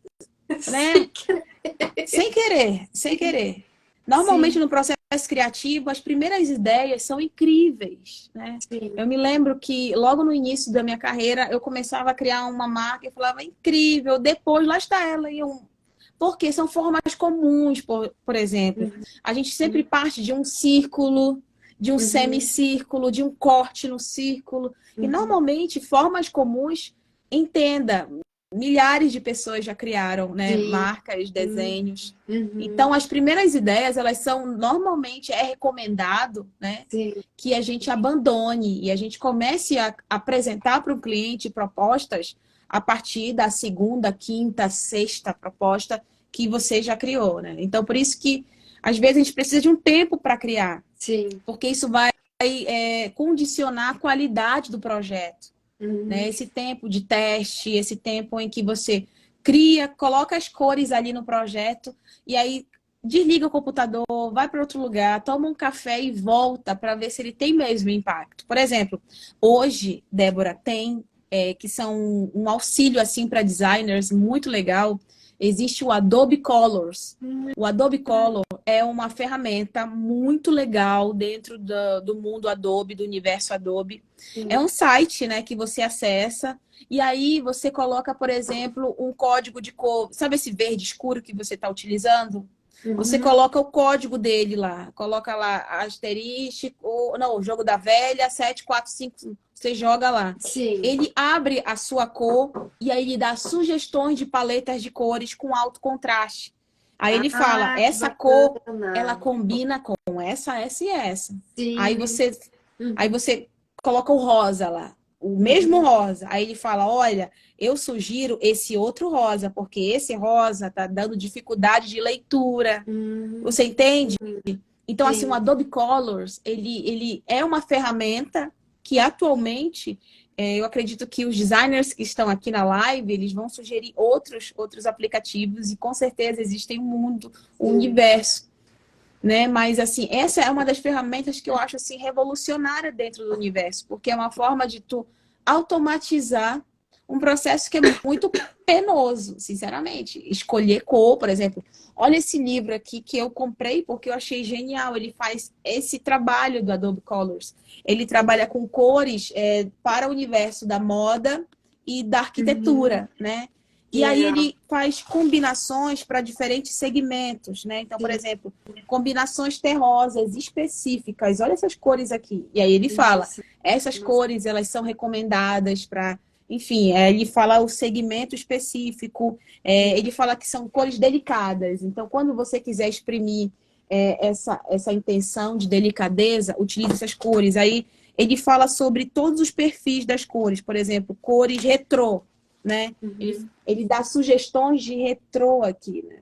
né? Sim, Sem querer, sem querer. Normalmente sim, no processo criativo, as primeiras ideias são incríveis, né? sim. Eu me lembro que logo no início da minha carreira, eu começava a criar uma marca e falava, incrível, depois lá está ela. Porque são formas comuns, por exemplo. A gente sempre parte de um círculo, de um Uhum. semicírculo, de um corte no círculo. E Uhum. normalmente, formas comuns, entenda, milhares de pessoas já criaram, né, Sim. marcas, desenhos. Uhum. Então, as primeiras ideias, elas são, normalmente, é recomendado, né, Sim. que a gente abandone e a gente comece a apresentar para o cliente propostas a partir da segunda, quinta, sexta proposta que você já criou, né? Então, por isso que, às vezes, a gente precisa de um tempo para criar, Sim. porque isso vai condicionar a qualidade do projeto, né? Uhum. Esse tempo de teste, esse tempo em que você cria, coloca as cores ali no projeto e aí desliga o computador, vai para outro lugar, toma um café e volta para ver se ele tem mesmo impacto. Por exemplo, hoje, Débora, tem que são um auxílio assim para designers muito legal. Existe o Adobe Colors. O Adobe Color é uma ferramenta muito legal dentro do mundo Adobe, do universo Adobe. É Sim. um site, né, que você acessa e aí você coloca, por exemplo, um código de cor. Sabe esse verde escuro que você está utilizando? Você Uhum. coloca o código dele lá. Coloca lá asterístico, não, o jogo da velha, 745. Você joga lá. Sim. Ele abre a sua cor e aí ele dá sugestões de paletas de cores com alto contraste. Aí ele fala, Ah, que essa cor, ela bacana. combina com essa e essa. Aí Sim. você, aí Uhum. você coloca o rosa lá, o mesmo rosa. Aí ele fala, olha, eu sugiro esse outro rosa, porque esse rosa tá dando dificuldade de leitura. Uhum. Você entende? Então, assim, o Sim. Adobe Colors, ele é uma ferramenta que atualmente eu acredito que os designers que estão aqui na live, eles vão sugerir outros aplicativos e com certeza existem um mundo, um Sim. universo, né? Mas assim, essa é uma das ferramentas que eu acho assim revolucionária dentro do universo, porque é uma forma de tu automatizar um processo que é muito penoso, sinceramente. Escolher cor, por exemplo. Olha esse livro aqui que eu comprei porque eu achei genial. Ele faz esse trabalho do Adobe Colors. Ele trabalha com cores para o universo da moda e da Uhum. arquitetura, né? Que E aí legal. ele faz combinações para diferentes segmentos, né? Então, por Sim. exemplo, combinações terrosas específicas. Olha essas cores aqui. E aí ele fala, Nossa. essas Nossa. cores elas são recomendadas para, enfim, ele fala o segmento específico. Ele fala que são cores delicadas. Então, quando você quiser exprimir essa intenção de delicadeza, utilize essas cores. Aí ele fala sobre todos os perfis das cores, por exemplo, cores retrô, né? Uhum. Ele dá sugestões de retrô aqui, né?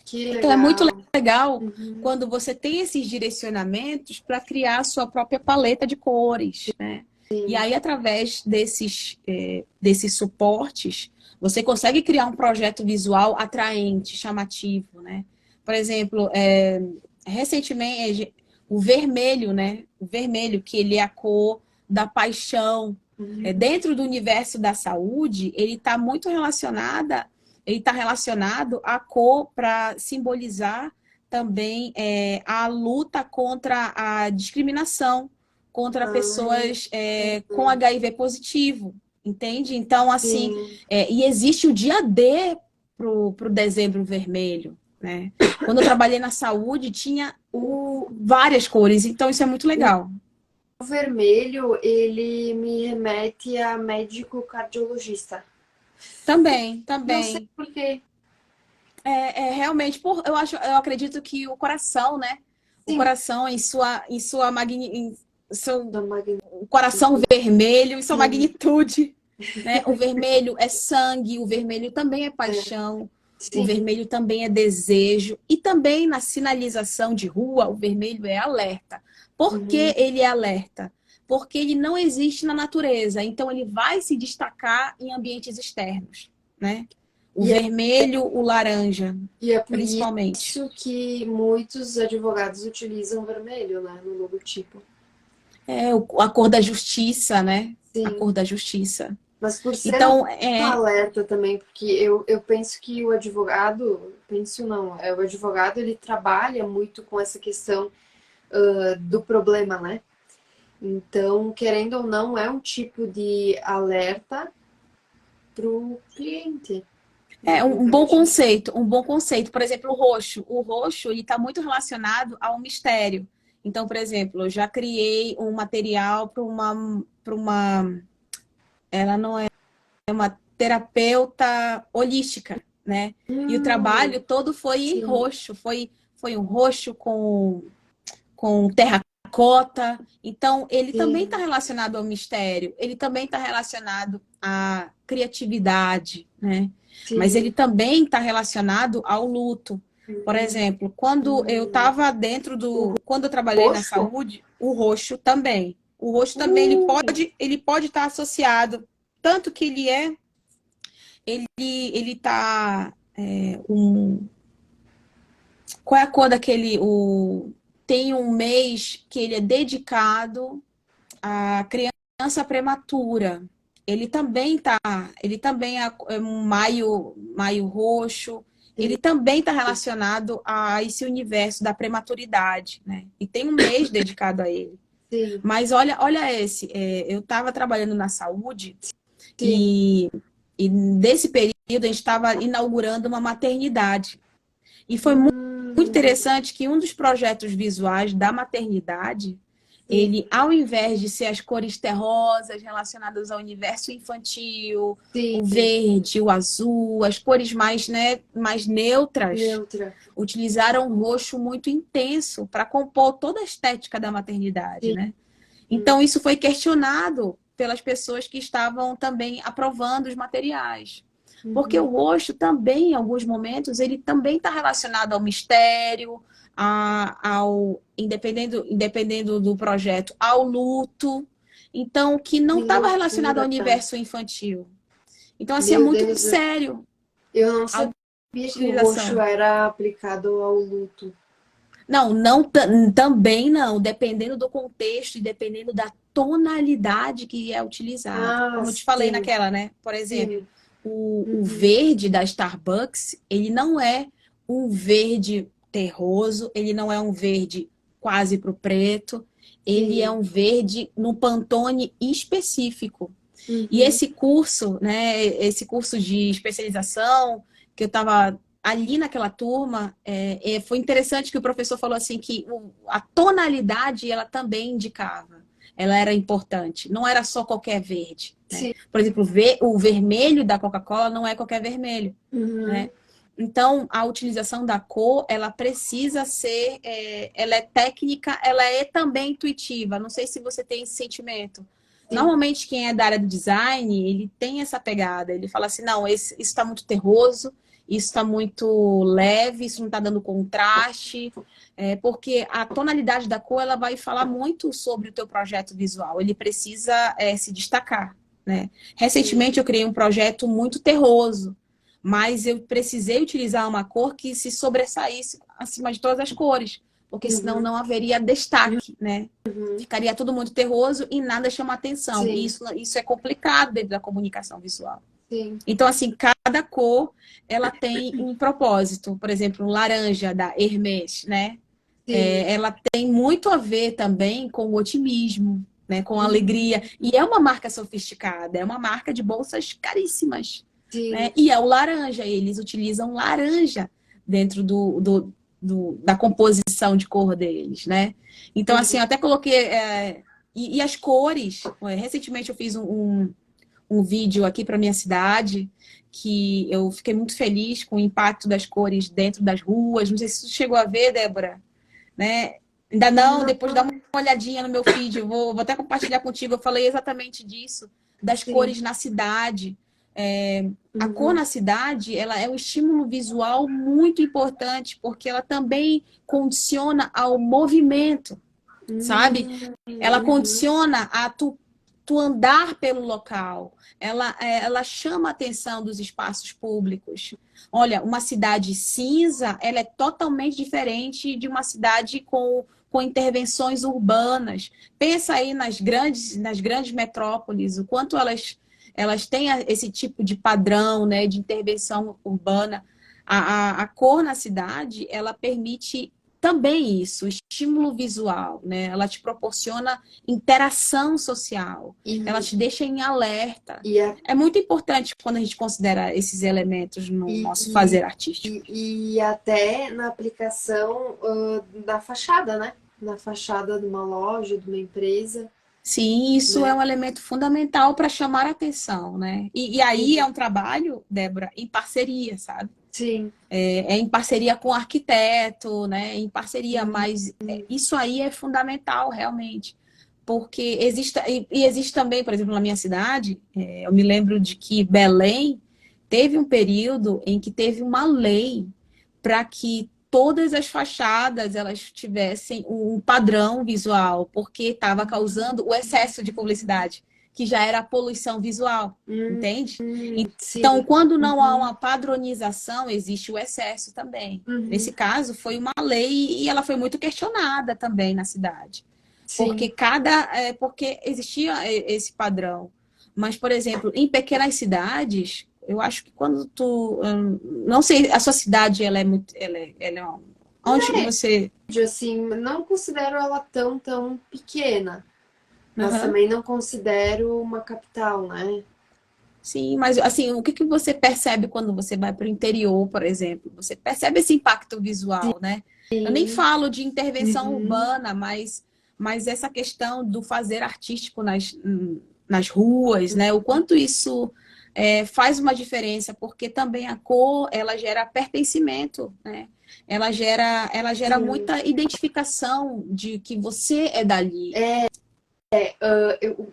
Que Então é muito legal. legal Uhum. quando você tem esses direcionamentos para criar a sua própria paleta de cores, né? E aí, através desses suportes, você consegue criar um projeto visual atraente, chamativo, né? Por exemplo, recentemente, o vermelho, né? O vermelho, que ele é a cor da paixão. Dentro do universo da saúde, ele está muito ele está relacionado à cor para simbolizar também a luta contra a discriminação, contra pessoas com HIV positivo, entende? Então, assim, Sim. e existe o dia D para o dezembro vermelho, né? Quando eu trabalhei na saúde, tinha várias cores, então isso é muito legal. O vermelho, ele me remete a médico cardiologista. Também, Não sei também. por quê. Realmente, eu acredito que o coração, né? O Sim, coração em sua da o coração vermelho, em sua sim, magnitude, né? O vermelho é sangue, o vermelho também é é, paixão, o sim. vermelho também é desejo, e também na sinalização de rua, o vermelho é alerta. Por que Uhum. ele é alerta? Porque ele não existe na natureza, então ele vai se destacar em ambientes externos, né? O E é, vermelho, o laranja, e é por principalmente. isso que muitos advogados utilizam vermelho, né, no logotipo. A cor da justiça, né? A Sim, cor da justiça. mas por ser Então, um alerta também, porque eu penso que o advogado, penso não, o advogado ele trabalha muito com essa questão do problema, né? Então, querendo ou não, é um tipo de alerta para o cliente, na um bom verdade. conceito, um bom conceito. Por exemplo, o roxo. O roxo ele está muito relacionado ao mistério. Então, por exemplo, eu já criei um material ela não é uma terapeuta holística, né? E o trabalho todo foi em Sim, roxo, foi um roxo com terracota. Então, ele também está sim, relacionado ao mistério, ele também está relacionado à criatividade, né? Mas ele sim. também está relacionado ao luto. Por exemplo, quando eu estava quando eu trabalhei na Roxo? saúde, o roxo também. O roxo também Uh, ele pode estar associado, tanto que ele tá qual é a cor daquele tem um mês que ele é dedicado à criança prematura. Ele também é um maio roxo. sim, Ele também está relacionado a esse universo da prematuridade, né? E tem um mês dedicado a ele. sim, Mas olha eu estava trabalhando na saúde sim. e, e desse período a gente estava inaugurando uma maternidade. E foi muito Hum, interessante que um dos projetos visuais da maternidade, sim, ele, ao invés de ser as cores terrosas relacionadas ao universo infantil, o sim. verde, o azul, as cores mais, né, mais neutras, Neutra. utilizaram um roxo muito intenso para compor toda a estética da maternidade, Sim. né? Então, isso foi questionado pelas pessoas que estavam também aprovando os materiais. Porque o Uhum. roxo também, em alguns momentos, ele também está relacionado ao mistério, independendo do projeto, ao luto. Então, que não Que estava relacionado ao loucura. universo infantil. Então, assim, é Meu muito Deus, sério eu não a sabia que o roxo utilização. era aplicado ao luto. Não, também não, dependendo do contexto e dependendo da tonalidade que é utilizado. Ah, Como eu te falei sim, naquela, né? Por exemplo, sim. o Uhum. verde da Starbucks, ele não é um verde terroso, ele não é um verde quase pro preto, ele é Sim. um verde no Pantone específico. E Uhum. esse curso, né, esse curso de especialização que eu estava ali naquela turma, foi interessante que o professor falou assim que a tonalidade ela também indicava, ela era importante, não era só qualquer verde, né? Sim. Por exemplo, o vermelho da Coca-Cola não é qualquer vermelho, Uhum. né? Então, a utilização da cor, ela precisa ser, ela é técnica, ela é também intuitiva. Não sei se você tem esse sentimento. Sim. Normalmente, quem é da área do design, ele tem essa pegada. Ele fala assim, não, isso está muito terroso, isso está muito leve, isso não está dando contraste, porque a tonalidade da cor ela vai falar muito sobre o teu projeto visual, ele precisa se destacar, né? Recentemente eu criei um projeto muito terroso, mas eu precisei utilizar uma cor que se sobressaísse acima de todas as cores, porque senão Uhum. não haveria destaque, né? Uhum. Ficaria tudo muito terroso e nada chama atenção. E Sim, isso é complicado dentro da comunicação visual. sim. Então, assim, cada cor, ela tem um propósito. Por exemplo, um laranja da Hermès, né? Sim. Ela tem muito a ver também com o otimismo, né? Com a alegria. Uhum. E é uma marca sofisticada, é uma marca de bolsas caríssimas, né? Sim. E é o laranja, eles utilizam laranja dentro da composição de cor deles, né? Então, assim, eu Uhum. até coloquei... e as cores, recentemente eu fiz um vídeo aqui para minha cidade, que eu fiquei muito feliz com o impacto das cores dentro das ruas. Não sei se você chegou a ver, Débora, né? Ainda não, depois dá uma olhadinha no meu feed, vou até compartilhar contigo. Eu falei exatamente disso, das Sim. cores na cidade. A cor Uhum. na cidade, ela é um estímulo visual muito importante, porque ela também condiciona ao movimento, sabe? Ela Uhum. condiciona a tu andar pelo local. Ela chama a atenção dos espaços públicos. Olha, uma cidade cinza, ela é totalmente diferente de uma cidade com intervenções urbanas. Pensa aí nas grandes metrópoles, o quanto elas têm esse tipo de padrão, né, de intervenção urbana. A cor na cidade, ela permite também isso, estímulo visual, né? Ela te proporciona interação social, ela E, te deixa em alerta. e, a- É muito importante quando a gente considera esses elementos no nosso e, fazer artístico. e até na aplicação da fachada, né? Na fachada de uma loja, de uma empresa, Sim, isso é né? um elemento fundamental para chamar a atenção, né? E aí é Uhum. um trabalho, Débora, em parceria, sabe? Sim. É em parceria com o arquiteto, né? Em parceria, Uhum. mas isso aí é fundamental, realmente. Porque existe, e existe também, por exemplo, na minha cidade, eu me lembro de que Belém teve um período em que teve uma lei para que todas as fachadas elas tivessem um padrão visual, porque estava causando o excesso de publicidade, que já era a poluição visual, entende? Então, Sim. quando não há Uhum. uma padronização, existe o excesso também. Nesse Uhum. caso, foi uma lei e ela foi muito questionada também na cidade, porque Sim. porque existia esse padrão. Mas, por exemplo, em pequenas cidades, eu acho que quando não sei, a sua cidade ela é muito, ela é onde você. Assim, não considero ela tão pequena, mas Aham. também não considero uma capital, né? Sim, mas assim, o que que você percebe quando você vai para o interior, por exemplo? Você percebe esse impacto visual, né? Eu nem Sim. falo de intervenção Uhum. urbana, mas essa questão do fazer artístico nas ruas, né? O quanto isso faz uma diferença, porque também a cor, ela gera pertencimento, né? Ela gera Sim. muita identificação de que você é dali.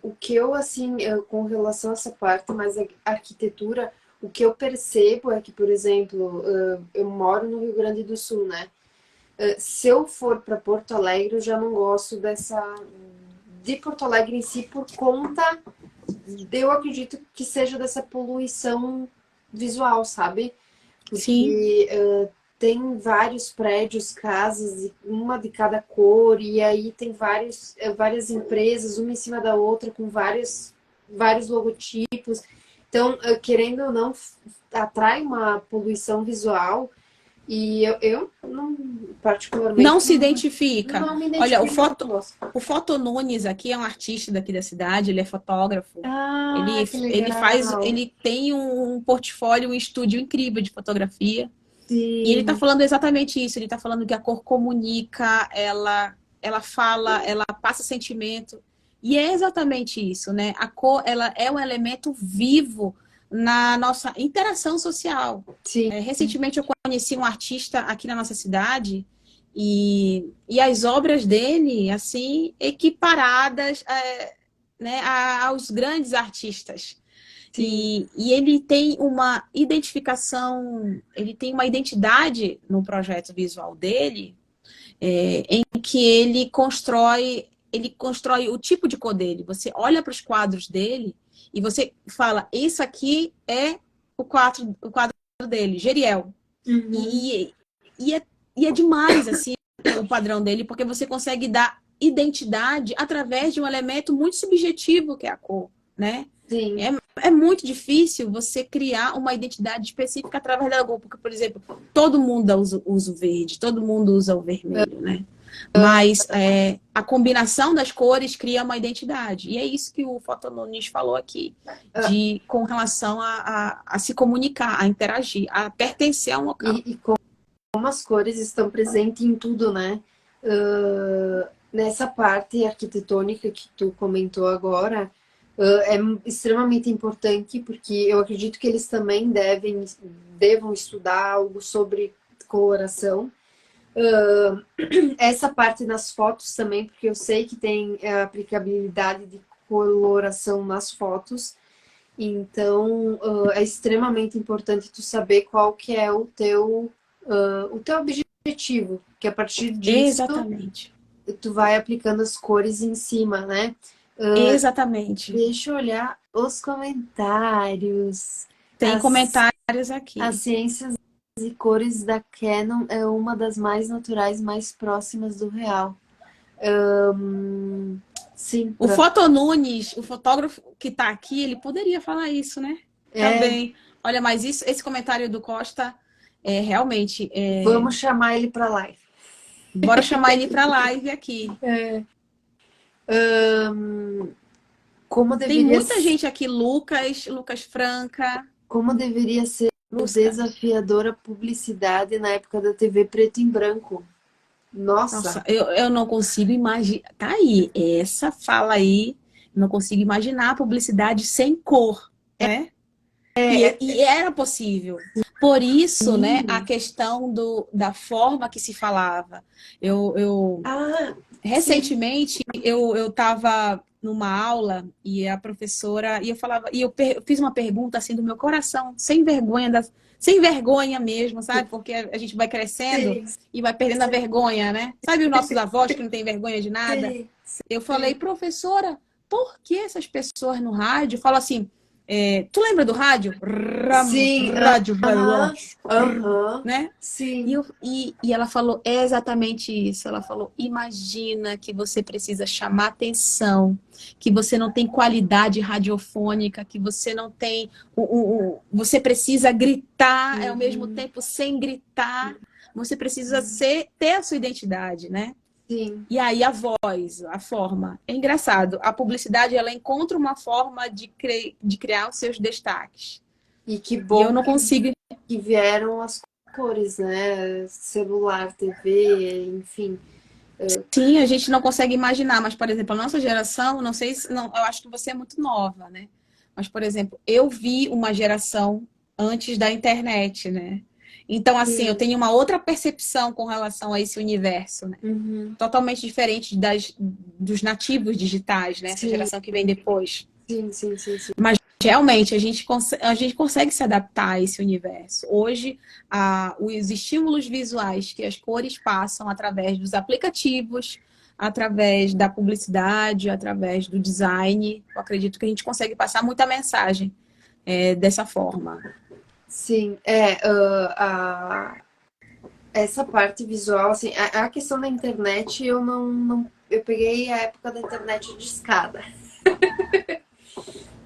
O que eu, assim, com relação a essa parte mais arquitetura, o que eu percebo é que, por exemplo, eu moro no Rio Grande do Sul, né? Se eu for para Porto Alegre, eu já não gosto de Porto Alegre em si por conta, eu acredito que seja dessa poluição visual, sabe? Sim, Porque tem vários prédios, casas, uma de cada cor, e aí tem várias empresas, uma em cima da outra, com vários logotipos. Então, querendo ou não, atrai uma poluição visual, e eu não, não particularmente, se não, identifica. não me Olha, identifico, não gosto. o Foto Nunes aqui é um artista daqui da cidade, ele é fotógrafo. Ah, Ele, que ele faz, legal. ele tem um portfólio, um estúdio incrível de fotografia. E ele está Sim, falando exatamente isso. Ele está falando que a cor comunica, ela fala, ela passa sentimento. E é exatamente isso, né? A cor, ela é um elemento vivo na nossa interação social. sim, Recentemente eu conheci um artista aqui na nossa cidade e as obras dele, assim, equiparadas, né, aos grandes artistas. sim. E ele tem uma identificação, ele tem uma identidade no projeto visual dele, em que ele constrói o tipo de cor dele. Você olha para os quadros dele e você fala, isso aqui é o quadro dele, Geriel. Uhum. E, e, e, é, e é demais, assim, o padrão dele, porque você consegue dar identidade através de um elemento muito subjetivo que é a cor, né? Sim. É muito difícil você criar uma identidade específica através da cor, porque, por exemplo, todo mundo usa o verde, todo mundo usa o vermelho, né? Mas a combinação das cores cria uma identidade. E é isso que o Fotonunes falou aqui, Ah, com relação a se comunicar, a interagir, a pertencer a um local. e como as cores estão presentes em tudo, né? Nessa parte arquitetônica que tu comentou agora, é extremamente importante porque eu acredito que eles também devam estudar algo sobre coloração. Essa parte nas fotos também, porque eu sei que tem a aplicabilidade de coloração nas fotos. Então, é extremamente importante tu saber qual que é o teu objetivo, que a partir disso Exatamente. tu vai aplicando as cores em cima, né? Exatamente. Deixa eu olhar os comentários. Tem As, comentários as aqui. ciências e cores da Canon é uma das mais naturais, mais próximas do real. Sim, O Fotonunes, o fotógrafo que está aqui, ele poderia falar isso, né? é, Também. Olha, mas esse comentário do Costa realmente. vamos chamar ele para live. Bora chamar ele para live aqui. Como Tem deveria muita gente aqui, Lucas Franca, Como deveria ser Lucas. desafiadora a publicidade na época da TV preto e branco. Nossa, Nossa, eu não consigo imaginar. Tá aí, essa fala aí, não consigo imaginar a publicidade sem cor, né? E era possível. Por isso, né, a sim. questão da forma que se falava. Eu Ah, sim. recentemente eu estava numa aula e a professora e eu falava eu fiz uma pergunta assim do meu coração, sem vergonha mesmo, sabe? Porque a gente vai crescendo Sim, e vai perdendo a vergonha, né? Sabe os nossos avós que não têm vergonha de nada? sim, Eu falei, sim. professora, por que essas pessoas no rádio falam assim? Tu lembra do rádio? Sim, Rádio aham, Veloz, aham, né? sim. E ela falou exatamente isso. Ela falou: imagina que você precisa chamar atenção, que você não tem qualidade radiofônica, que você não tem. Você precisa gritar ao mesmo Uhum, tempo sem gritar. Você precisa ter a sua identidade, né? sim. E aí a voz, a forma. É engraçado. A publicidade ela encontra uma forma de criar os seus destaques. E que E eu bom não consigo. que vieram as cores, né? Celular, TV, enfim. Sim, a gente não consegue imaginar, mas, por exemplo, a nossa geração, não sei se. Não, eu acho que você é muito nova, né? Mas, por exemplo, eu vi uma geração antes da internet, né? Então, assim, eu Sim. tenho uma outra percepção com relação a esse universo, né? Uhum, Totalmente diferente dos nativos digitais, né? Essa sim, geração que vem depois. sim, sim, sim, sim. Mas realmente a gente consegue se adaptar a esse universo. Hoje, os estímulos visuais que as cores passam através dos aplicativos, através da publicidade, através do design, eu acredito que a gente consegue passar muita mensagem dessa forma. Sim, essa parte visual, assim, a questão da internet, eu peguei a época da internet de escada.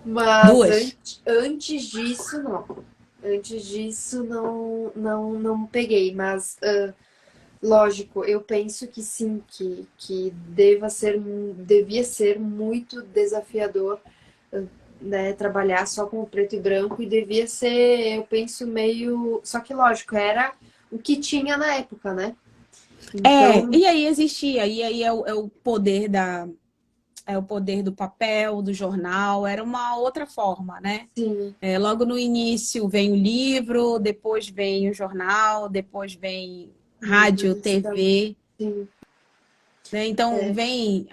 Mas Duas. antes disso, não. Antes disso, não peguei. Mas, lógico, eu penso que sim, que devia ser muito desafiador, né, trabalhar só com o preto e branco e devia ser, eu penso, meio. Só que, lógico, era o que tinha na época, né? Então, E aí existia, e aí é o poder o poder do papel, do jornal, era uma outra forma, né? sim, Logo no início vem o livro, depois vem o jornal, depois vem rádio, revista, TV, sim, né? Então é, vem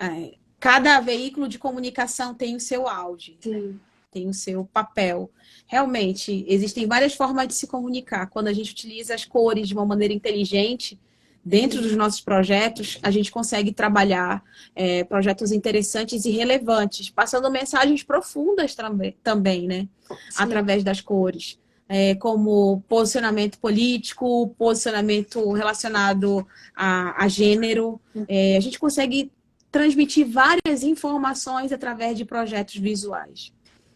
cada veículo de comunicação tem o seu auge. sim. tem o seu papel. Realmente, existem várias formas de se comunicar. Quando a gente utiliza as cores de uma maneira inteligente, dentro dos nossos projetos, a gente consegue trabalhar projetos interessantes e relevantes, passando mensagens profundas também, né? Sim. Através das cores. Como posicionamento político, posicionamento relacionado a gênero. A gente consegue transmitir várias informações através de projetos visuais.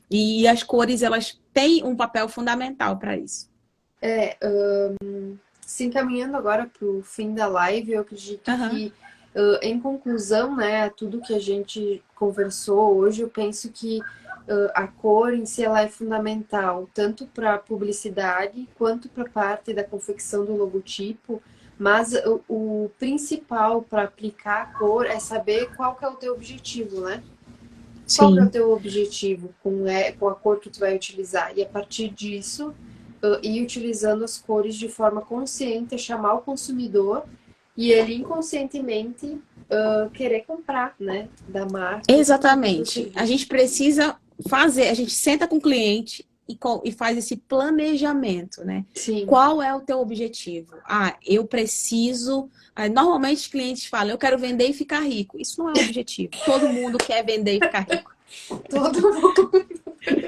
E as cores, elas têm um papel fundamental para isso. Se encaminhando agora para o fim da live, eu acredito que, em conclusão, né, a tudo que a gente conversou hoje, eu penso que a cor em si ela é fundamental, tanto para a publicidade, quanto para a parte da confecção do logotipo, mas o principal para aplicar a cor é saber qual que é o teu objetivo, né? Qual que é o Sim. teu objetivo com a cor que tu vai utilizar? E a partir disso, ir utilizando as cores de forma consciente, chamar o consumidor e ele inconscientemente querer comprar, né, da marca. Exatamente. A gente precisa fazer, a gente senta com o cliente e faz esse planejamento, né? Sim. Qual é o teu objetivo? Eu preciso... Normalmente os clientes falam, eu quero vender e ficar rico. Isso não é o objetivo. Todo mundo quer vender e ficar rico. Todo mundo.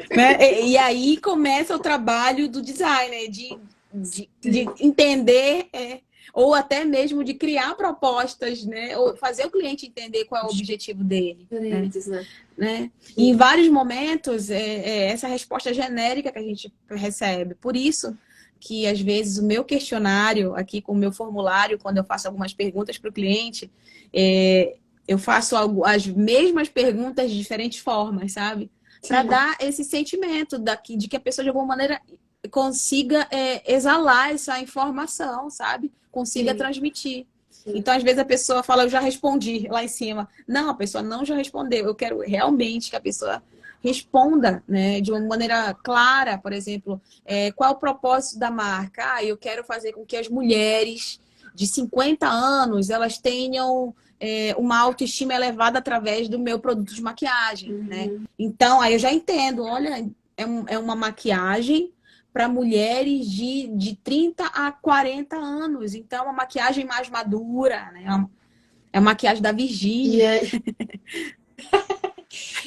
Né? E aí começa o trabalho do designer, de entender, ou até mesmo de criar propostas, né? Ou fazer o cliente entender qual é o objetivo dele. Né? E em vários momentos, essa resposta genérica que a gente recebe. Por isso que, às vezes, o meu questionário, aqui com o meu formulário, quando eu faço algumas perguntas para o cliente, eu faço as mesmas perguntas de diferentes formas, sabe? Para dar esse sentimento de que a pessoa, de alguma maneira, consiga exalar essa informação, sabe? Consiga transmitir. Sim. Então, às vezes, a pessoa fala, eu já respondi lá em cima. Não, a pessoa não já respondeu. Eu quero realmente que a pessoa responda, né, de uma maneira clara, por exemplo, qual é o propósito da marca? Eu quero fazer com que as mulheres de 50 anos, elas tenham uma autoestima elevada através do meu produto de maquiagem, né? Então, aí eu já entendo, olha, é uma maquiagem para mulheres de 30 a 40 anos. Então, uma maquiagem mais madura, né? É uma maquiagem da Virgínia.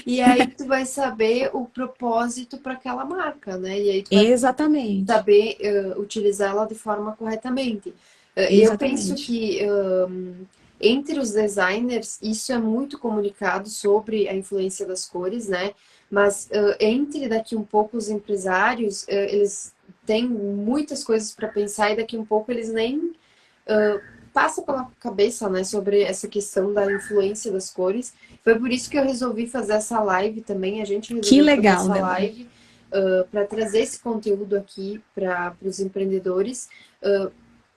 E aí tu vai saber o propósito para aquela marca, né? E aí tu vai saber utilizar ela de forma corretamente. E eu penso que entre os designers isso é muito comunicado sobre a influência das cores, né? Mas entre daqui um pouco os empresários, eles têm muitas coisas para pensar e daqui um pouco eles nem passa pela cabeça, né, sobre essa questão da influência das cores. Foi por isso que eu resolvi fazer essa live também. A gente resolveu fazer essa live para trazer esse conteúdo aqui para os empreendedores,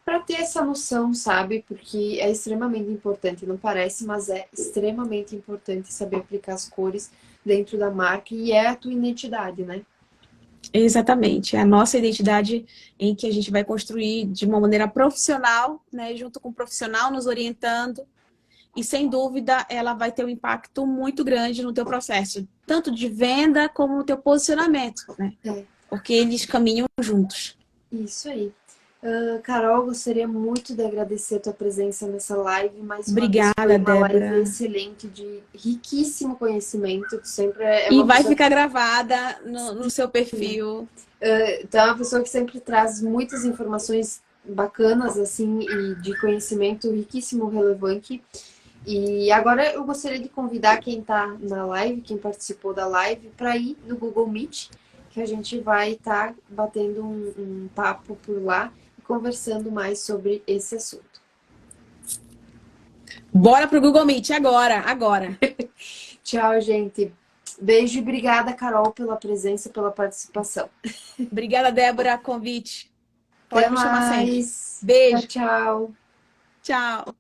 para ter essa noção, sabe? Porque é extremamente importante, não parece, mas é extremamente importante saber aplicar as cores dentro da marca e é a tua identidade, né? Exatamente, é a nossa identidade em que a gente vai construir de uma maneira profissional, né, junto com o profissional nos orientando, e sem dúvida ela vai ter um impacto muito grande no teu processo, tanto de venda como no teu posicionamento, né? Porque eles caminham juntos. Isso aí. Carol, gostaria muito de agradecer a tua presença nessa live, mas obrigada, foi uma Débora. live excelente, de riquíssimo conhecimento, que sempre e vai ficar gravada no seu perfil. Então é uma pessoa que sempre traz muitas informações bacanas, assim, e de conhecimento riquíssimo, relevante. E agora eu gostaria de convidar quem está na live, quem participou da live, para ir no Google Meet, que a gente vai estar batendo um papo por lá e conversando mais sobre esse assunto. Bora pro Google Meet agora. Tchau, gente. Beijo e obrigada, Carol, pela presença, pela participação. Obrigada, Débora, convite. Pode me chamar sempre. Beijo. Tchau. Tchau.